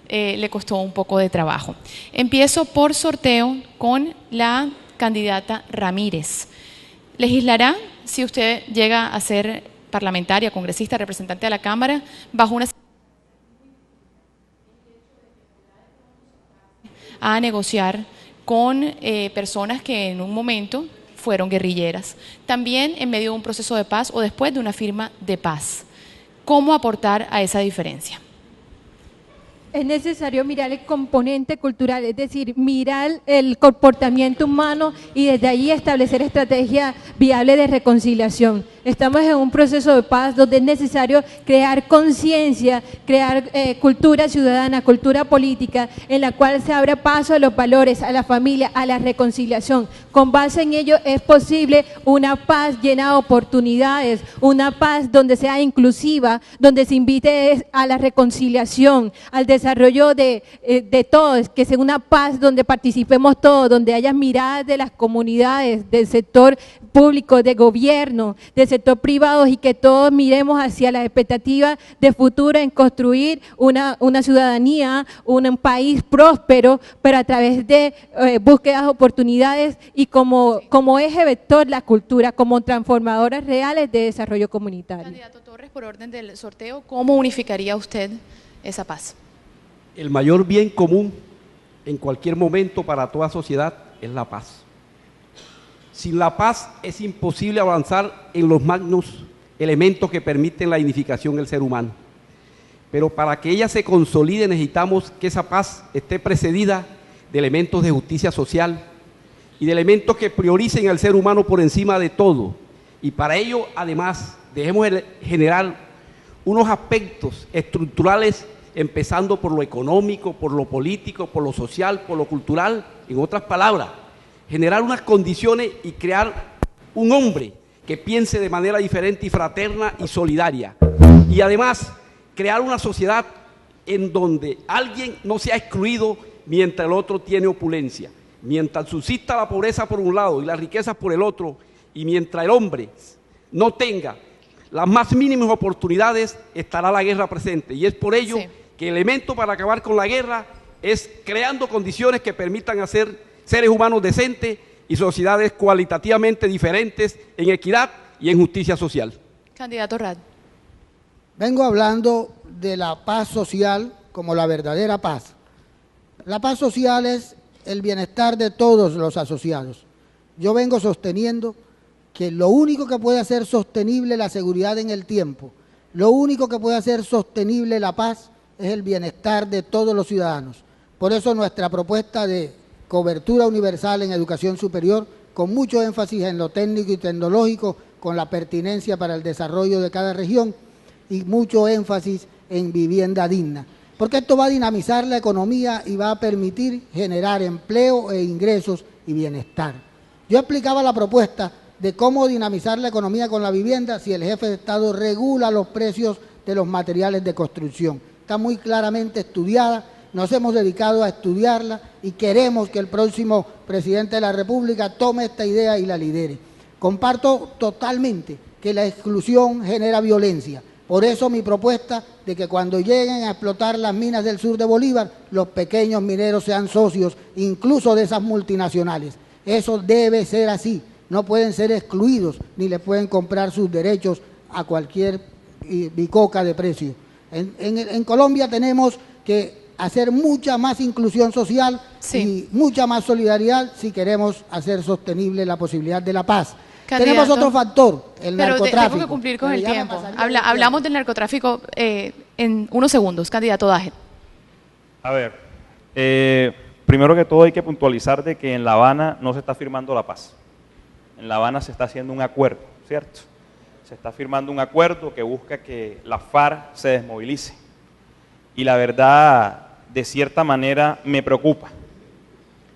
[SPEAKER 1] Le costó un poco de trabajo. Empiezo por sorteo con la candidata Ramírez. Legislará, si usted llega a ser parlamentaria, congresista, representante de la Cámara, bajo una a negociar con personas que en un momento fueron guerrilleras. También en medio de un proceso de paz o después de una firma de paz. ¿Cómo aportar a esa diferencia?
[SPEAKER 12] Es necesario mirar el componente cultural, es decir, mirar el comportamiento humano y desde ahí establecer estrategias viables de reconciliación. Estamos en un proceso de paz donde es necesario crear conciencia, crear cultura ciudadana, cultura política, en la cual se abra paso a los valores, a la familia, a la reconciliación. Con base en ello es posible una paz llena de oportunidades, una paz donde sea inclusiva, donde se invite a la reconciliación, al desarrollo de todos, que sea una paz donde participemos todos, donde haya miradas de las comunidades, del sector público, de gobierno, del sector privado y que todos miremos hacia la expectativa de futuro en construir una ciudadanía, un país próspero, pero a través de búsquedas de oportunidades y como eje vector la cultura, como transformadoras reales de desarrollo comunitario.
[SPEAKER 1] Candidato Torres, por orden del sorteo, ¿cómo unificaría usted esa paz?
[SPEAKER 13] El mayor bien común en cualquier momento para toda sociedad es la paz. Sin la paz es imposible avanzar en los magnos elementos que permiten la dignificación del ser humano. Pero para que ella se consolide necesitamos que esa paz esté precedida de elementos de justicia social y de elementos que prioricen al ser humano por encima de todo. Y para ello, además, debemos generar unos aspectos estructurales, empezando por lo económico, por lo político, por lo social, por lo cultural, en otras palabras, generar unas condiciones y crear un hombre que piense de manera diferente y fraterna y solidaria. Y además, crear una sociedad en donde alguien no sea excluido mientras el otro tiene opulencia. Mientras subsista la pobreza por un lado y las riquezas por el otro, y mientras el hombre no tenga las más mínimas oportunidades, estará la guerra presente. Y es por ello que el elemento para acabar con la guerra es creando condiciones que permitan hacer seres humanos decentes y sociedades cualitativamente diferentes en equidad y en justicia social.
[SPEAKER 1] Candidato Rad.
[SPEAKER 14] Vengo hablando de la paz social como la verdadera paz. La paz social es el bienestar de todos los asociados. Yo vengo sosteniendo que lo único que puede hacer sostenible la seguridad en el tiempo, lo único que puede hacer sostenible la paz es el bienestar de todos los ciudadanos. Por eso nuestra propuesta de cobertura universal en educación superior, con mucho énfasis en lo técnico y tecnológico, con la pertinencia para el desarrollo de cada región y mucho énfasis en vivienda digna. Porque esto va a dinamizar la economía y va a permitir generar empleo e ingresos y bienestar. Yo explicaba la propuesta de cómo dinamizar la economía con la vivienda si el jefe de Estado regula los precios de los materiales de construcción. Está muy claramente estudiada, nos hemos dedicado a estudiarla y queremos que el próximo presidente de la República tome esta idea y la lidere. Comparto totalmente que la exclusión genera violencia. Por eso mi propuesta de que cuando lleguen a explotar las minas del sur de Bolívar, los pequeños mineros sean socios, incluso de esas multinacionales. Eso debe ser así. No pueden ser excluidos ni le pueden comprar sus derechos a cualquier bicoca de precio. En Colombia tenemos que hacer mucha más inclusión social y mucha más solidaridad si queremos hacer sostenible la posibilidad de la paz.
[SPEAKER 1] Candidato,
[SPEAKER 14] tenemos otro factor, el narcotráfico.
[SPEAKER 1] Tengo que cumplir con el tiempo. Hablamos del narcotráfico en unos segundos. Candidato Dajer.
[SPEAKER 5] A ver, primero que todo hay que puntualizar de que en La Habana no se está firmando la paz. En La Habana se está haciendo un acuerdo, ¿cierto? Se está firmando un acuerdo que busca que la FARC se desmovilice. Y la verdad, de cierta manera, me preocupa.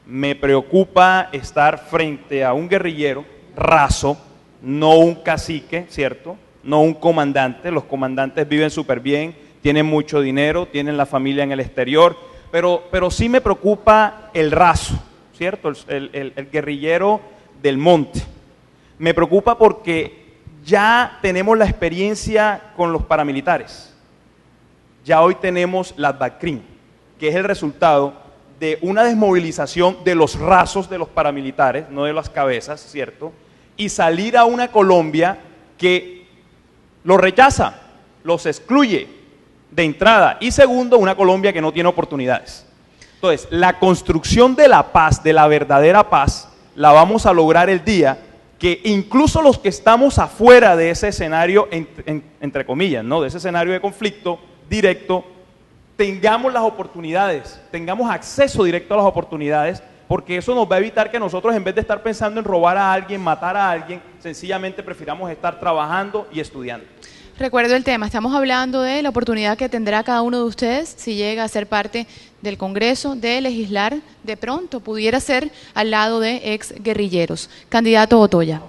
[SPEAKER 5] Me preocupa estar frente a un guerrillero raso, no un cacique, ¿cierto? No un comandante. Los comandantes viven súper bien, tienen mucho dinero, tienen la familia en el exterior, pero sí me preocupa el raso, ¿cierto? El guerrillero del monte. Me preocupa porque ya tenemos la experiencia con los paramilitares. Ya hoy tenemos la BACRIM, que es el resultado de una desmovilización de los rasos de los paramilitares, no de las cabezas, ¿cierto? Y salir a una Colombia que los rechaza, los excluye de entrada. Y segundo, una Colombia que no tiene oportunidades. Entonces, la construcción de la paz, de la verdadera paz, la vamos a lograr el día que incluso los que estamos afuera de ese escenario, entre comillas, ¿no? De ese escenario de conflicto directo, tengamos las oportunidades, tengamos acceso directo a las oportunidades, porque eso nos va a evitar que nosotros, en vez de estar pensando en robar a alguien, matar a alguien, sencillamente prefiramos estar trabajando y estudiando.
[SPEAKER 1] Recuerdo el tema, estamos hablando de la oportunidad que tendrá cada uno de ustedes si llega a ser parte del Congreso, de legislar, de pronto pudiera ser al lado de ex guerrilleros. Candidato Otoya.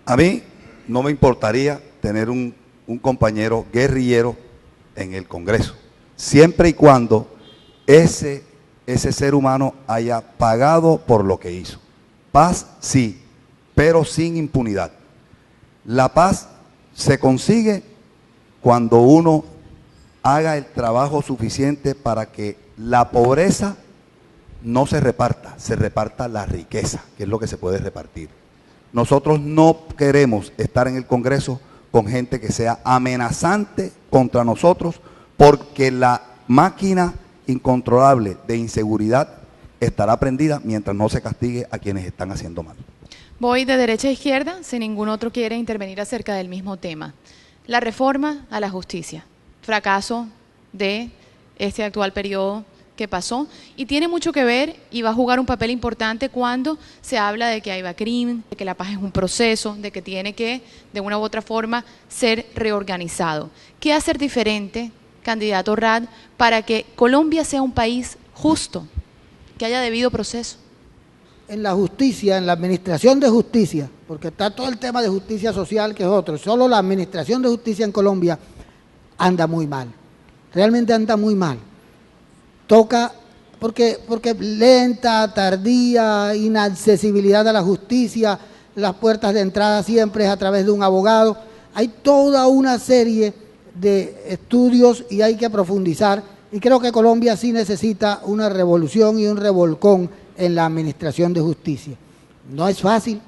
[SPEAKER 11] A mí no me importaría tener un compañero guerrillero en el Congreso, siempre y cuando ese ser humano haya pagado por lo que hizo. Paz sí, pero sin impunidad. La paz se consigue cuando uno haga el trabajo suficiente para que la pobreza no se reparta la riqueza, que es lo que se puede repartir. Nosotros no queremos estar en el Congreso con gente que sea amenazante contra nosotros, porque la máquina incontrolable de inseguridad estará prendida mientras no se castigue a quienes están haciendo mal.
[SPEAKER 1] Voy de derecha a izquierda, si ningún otro quiere intervenir acerca del mismo tema. La reforma a la justicia, fracaso de este actual periodo que pasó y tiene mucho que ver y va a jugar un papel importante cuando se habla de que hay crimen, de que la paz es un proceso, de que tiene que, de una u otra forma, ser reorganizado. ¿Qué hacer diferente, candidato Rad, para que Colombia sea un país justo, que haya debido proceso?
[SPEAKER 14] En la justicia, en la administración de justicia, porque está todo el tema de justicia social que es otro, solo la administración de justicia en Colombia anda muy mal, realmente anda muy mal. Toca, porque lenta, tardía, inaccesibilidad a la justicia, las puertas de entrada siempre es a través de un abogado. Hay toda una serie de estudios y hay que profundizar, y creo que Colombia sí necesita una revolución y un revolcón en la administración de justicia. No es fácil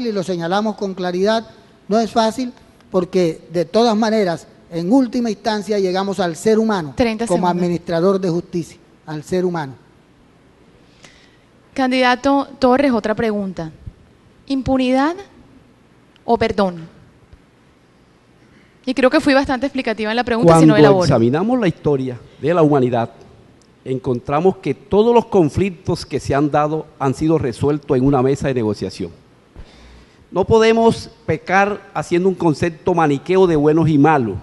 [SPEAKER 14] y lo señalamos con claridad, no es fácil porque de todas maneras, en última instancia llegamos al ser humano como administrador de justicia, al ser humano.
[SPEAKER 1] Candidato Torres, otra pregunta. ¿Impunidad o perdón? Y creo que fui bastante explicativa en la pregunta, si no elaboro.
[SPEAKER 13] Cuando examinamos la historia de la humanidad, encontramos que todos los conflictos que se han dado han sido resueltos en una mesa de negociación. No podemos pecar haciendo un concepto maniqueo de buenos y malos.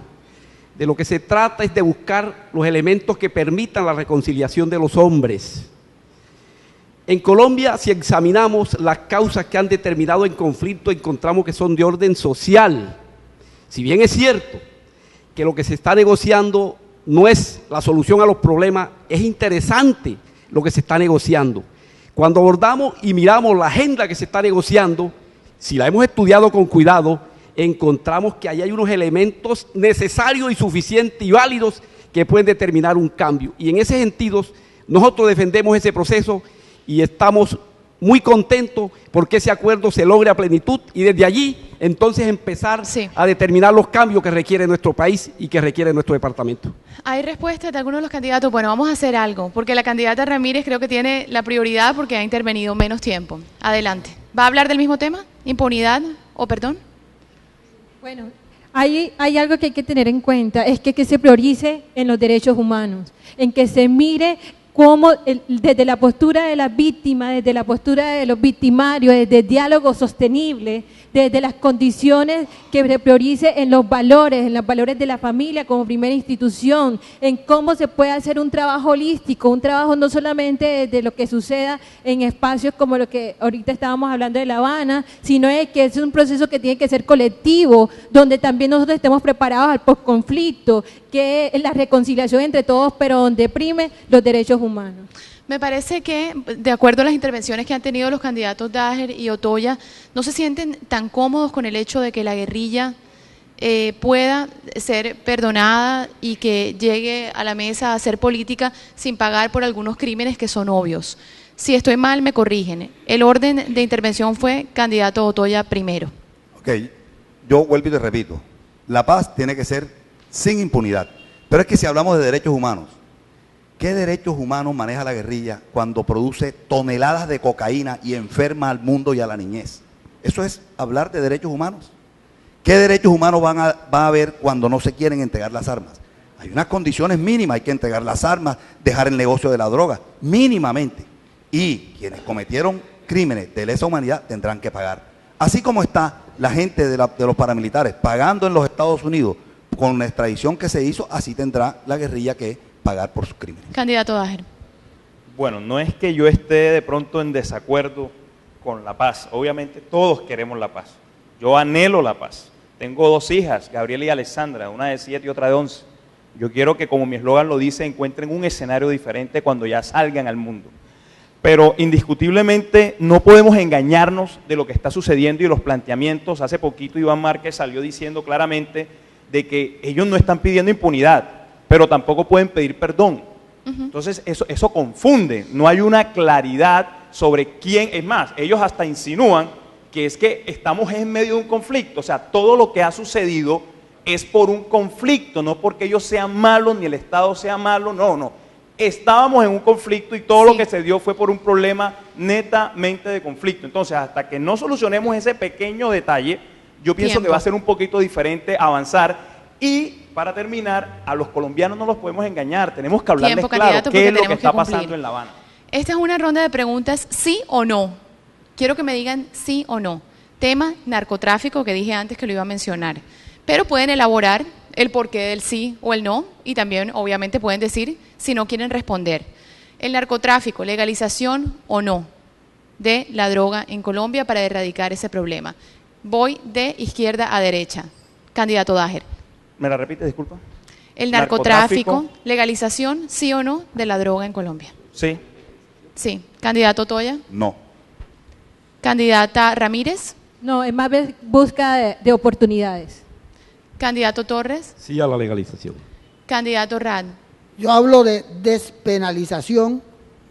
[SPEAKER 13] De lo que se trata es de buscar los elementos que permitan la reconciliación de los hombres. En Colombia, si examinamos las causas que han determinado el conflicto, encontramos que son de orden social. Si bien es cierto que lo que se está negociando no es la solución a los problemas, es interesante lo que se está negociando. Cuando abordamos y miramos la agenda que se está negociando, si la hemos estudiado con cuidado, encontramos que ahí hay unos elementos necesarios y suficientes y válidos que pueden determinar un cambio. Y en ese sentido, nosotros defendemos ese proceso y estamos muy contentos porque ese acuerdo se logre a plenitud y desde allí entonces empezar a determinar los cambios que requiere nuestro país y que requiere nuestro departamento.
[SPEAKER 1] ¿Hay respuestas de algunos de los candidatos? Bueno, vamos a hacer algo, porque la candidata Ramírez creo que tiene la prioridad porque ha intervenido menos tiempo. Adelante. ¿Va a hablar del mismo tema? ¿Impunidad o perdón?
[SPEAKER 12] Bueno, hay algo que hay que tener en cuenta, es que se priorice en los derechos humanos, en que se mire cómo desde la postura de la víctima, desde la postura de los victimarios, desde el diálogo sostenible, desde las condiciones que se priorice en los valores de la familia como primera institución, en cómo se puede hacer un trabajo holístico, un trabajo no solamente de lo que suceda en espacios como lo que ahorita estábamos hablando de La Habana, sino que es un proceso que tiene que ser colectivo, donde también nosotros estemos preparados al posconflicto, que es la reconciliación entre todos, pero donde prime los derechos humanos.
[SPEAKER 1] Me parece que, de acuerdo a las intervenciones que han tenido los candidatos Daher y Otoya, no se sienten tan cómodos con el hecho de que la guerrilla pueda ser perdonada y que llegue a la mesa a hacer política sin pagar por algunos crímenes que son obvios. Si estoy mal, me corrigen. El orden de intervención fue candidato Otoya primero.
[SPEAKER 11] Ok, yo vuelvo y te repito, la paz tiene que ser sin impunidad, pero es que si hablamos de derechos humanos, ¿qué derechos humanos maneja la guerrilla cuando produce toneladas de cocaína y enferma al mundo y a la niñez? ¿Eso es hablar de derechos humanos? ¿Qué derechos humanos van a haber cuando no se quieren entregar las armas? Hay unas condiciones mínimas, hay que entregar las armas, dejar el negocio de la droga, mínimamente. Y quienes cometieron crímenes de lesa humanidad tendrán que pagar. Así como está la gente de los paramilitares pagando en los Estados Unidos con la extradición que se hizo, así tendrá la guerrilla que pagar por sus crímenes.
[SPEAKER 1] Candidato Daher.
[SPEAKER 5] Bueno, no es que yo esté de pronto en desacuerdo con la paz. Obviamente todos queremos la paz. Yo anhelo la paz. Tengo 2 hijas, Gabriela y Alessandra, una de 7 y otra de 11. Yo quiero que, como mi eslogan lo dice, encuentren un escenario diferente cuando ya salgan al mundo. Pero indiscutiblemente no podemos engañarnos de lo que está sucediendo y los planteamientos. Hace poquito Iván Márquez salió diciendo claramente de que ellos no están pidiendo impunidad, pero tampoco pueden pedir perdón. Entonces eso confunde, no hay una claridad sobre quién, es más, ellos hasta insinúan que es que estamos en medio de un conflicto, o sea, todo lo que ha sucedido es por un conflicto, no porque ellos sean malos ni el Estado sea malo, no. Estábamos en un conflicto y todo lo que se dio fue por un problema netamente de conflicto. Entonces, hasta que no solucionemos ese pequeño detalle, yo pienso que va a ser un poquito diferente avanzar y para terminar, a los colombianos no los podemos engañar, tenemos que hablarles
[SPEAKER 1] Tiempo,
[SPEAKER 5] claro
[SPEAKER 1] candidato,
[SPEAKER 5] qué es lo
[SPEAKER 1] porque
[SPEAKER 5] que está
[SPEAKER 1] tenemos que
[SPEAKER 5] pasando
[SPEAKER 1] cumplir.
[SPEAKER 5] en La Habana.
[SPEAKER 1] Esta es una ronda de preguntas, sí o no. Quiero que me digan sí o no. Tema narcotráfico, que dije antes que lo iba a mencionar. Pero pueden elaborar el porqué del sí o el no, y también obviamente pueden decir si no quieren responder. El narcotráfico, legalización o no de la droga en Colombia para erradicar ese problema. Voy de izquierda a derecha. Candidato Daher.
[SPEAKER 5] ¿Me la repite, disculpa?
[SPEAKER 1] El narcotráfico, legalización, sí o no, de la droga en Colombia.
[SPEAKER 5] Sí.
[SPEAKER 1] Sí. Candidato Toya.
[SPEAKER 11] No.
[SPEAKER 1] Candidata Ramírez.
[SPEAKER 12] No, es más búsqueda de oportunidades.
[SPEAKER 1] Candidato Torres.
[SPEAKER 13] Sí a la legalización.
[SPEAKER 1] Candidato Rad.
[SPEAKER 14] Yo hablo de despenalización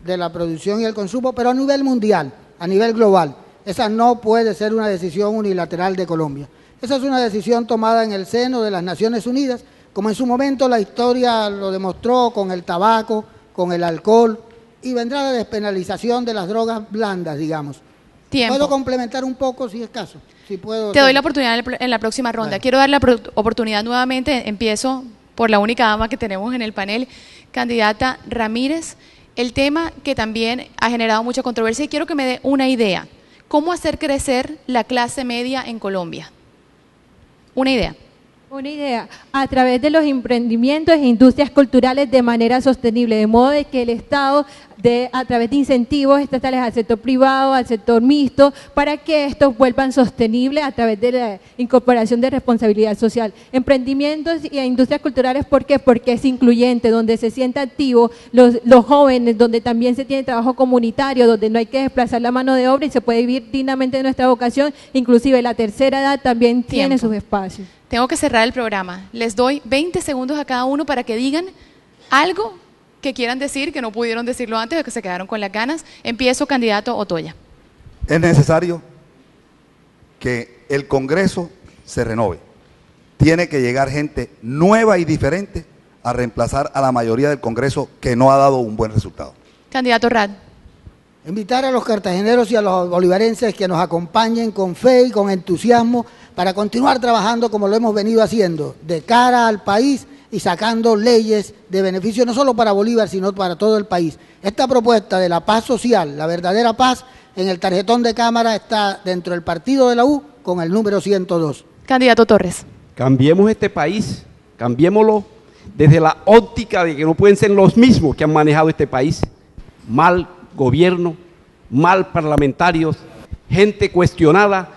[SPEAKER 14] de la producción y el consumo, pero a nivel mundial, a nivel global. Esa no puede ser una decisión unilateral de Colombia. Esa es una decisión tomada en el seno de las Naciones Unidas, como en su momento la historia lo demostró con el tabaco, con el alcohol, y vendrá la despenalización de las drogas blandas, digamos.
[SPEAKER 1] Tiempo.
[SPEAKER 14] ¿Puedo complementar un poco, si es caso? Si puedo.
[SPEAKER 1] Te doy la oportunidad en la próxima ronda. Quiero dar la oportunidad nuevamente. Empiezo por la única dama que tenemos en el panel, candidata Ramírez. El tema que también ha generado mucha controversia, y quiero que me dé una idea. ¿Cómo hacer crecer la clase media en Colombia? Una idea.
[SPEAKER 12] Una idea, a través de los emprendimientos e industrias culturales de manera sostenible, de modo de que el Estado, a través de incentivos estatales al sector privado, al sector mixto, para que estos vuelvan sostenibles a través de la incorporación de responsabilidad social. Emprendimientos y industrias culturales, ¿por qué? Porque es incluyente, donde se sienta activo los jóvenes, donde también se tiene trabajo comunitario, donde no hay que desplazar la mano de obra y se puede vivir dignamente de nuestra vocación, inclusive la tercera edad también tiene sus espacios.
[SPEAKER 1] Tengo que cerrar el programa. Les doy 20 segundos a cada uno para que digan algo que quieran decir, que no pudieron decirlo antes o que se quedaron con las ganas. Empiezo, candidato Otoya.
[SPEAKER 11] Es necesario que el Congreso se renove. Tiene que llegar gente nueva y diferente a reemplazar a la mayoría del Congreso que no ha dado un buen resultado.
[SPEAKER 1] Candidato Rad.
[SPEAKER 14] Invitar a los cartageneros y a los bolivarenses que nos acompañen con fe y con entusiasmo para continuar trabajando como lo hemos venido haciendo, de cara al país y sacando leyes de beneficio no solo para Bolívar, sino para todo el país. Esta propuesta de la paz social, la verdadera paz, en el tarjetón de Cámara está dentro del partido de la U con el número 102.
[SPEAKER 1] Candidato Torres.
[SPEAKER 13] Cambiemos este país, cambiémoslo desde la óptica de que no pueden ser los mismos que han manejado este país. Mal gobierno, mal parlamentarios, gente cuestionada.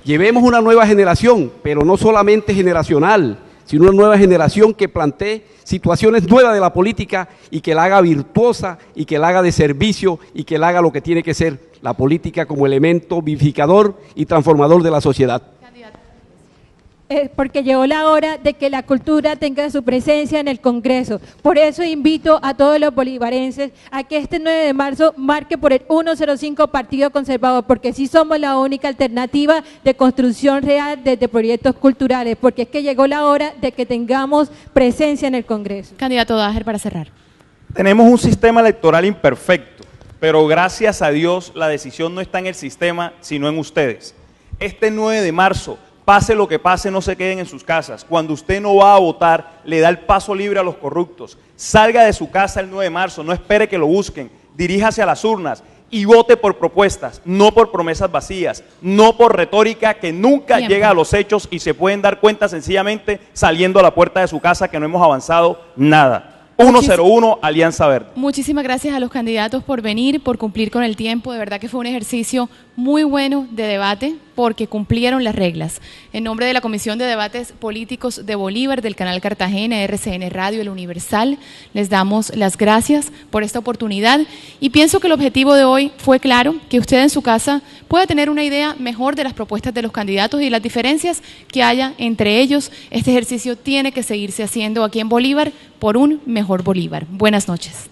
[SPEAKER 13] Llevemos una nueva generación, pero no solamente generacional, sino una nueva generación que plantee situaciones nuevas de la política y que la haga virtuosa y que la haga de servicio y que la haga lo que tiene que ser la política como elemento vivificador y transformador de la sociedad.
[SPEAKER 12] Porque llegó la hora de que la cultura tenga su presencia en el Congreso. Por eso invito a todos los bolivarenses a que este 9 de marzo marque por el 105 Partido Conservador, porque sí somos la única alternativa de construcción real desde proyectos culturales, porque es que llegó la hora de que tengamos presencia en el Congreso.
[SPEAKER 1] Candidato Daher, para cerrar.
[SPEAKER 5] Tenemos un sistema electoral imperfecto, pero gracias a Dios la decisión no está en el sistema, sino en ustedes. Este 9 de marzo, pase lo que pase, no se queden en sus casas. Cuando usted no va a votar, le da el paso libre a los corruptos. Salga de su casa el 9 de marzo, no espere que lo busquen, diríjase a las urnas y vote por propuestas, no por promesas vacías, no por retórica que nunca llega a los hechos y se pueden dar cuenta sencillamente saliendo a la puerta de su casa que no hemos avanzado nada. 101 Alianza Verde.
[SPEAKER 1] Muchísimas gracias a los candidatos por venir, por cumplir con el tiempo. De verdad que fue un ejercicio muy bueno de debate porque cumplieron las reglas. En nombre de la Comisión de Debates Políticos de Bolívar, del Canal Cartagena, RCN Radio, El Universal, les damos las gracias por esta oportunidad y pienso que el objetivo de hoy fue claro, que usted en su casa pueda tener una idea mejor de las propuestas de los candidatos y las diferencias que haya entre ellos. Este ejercicio tiene que seguirse haciendo aquí en Bolívar por un mejor Bolívar. Buenas noches.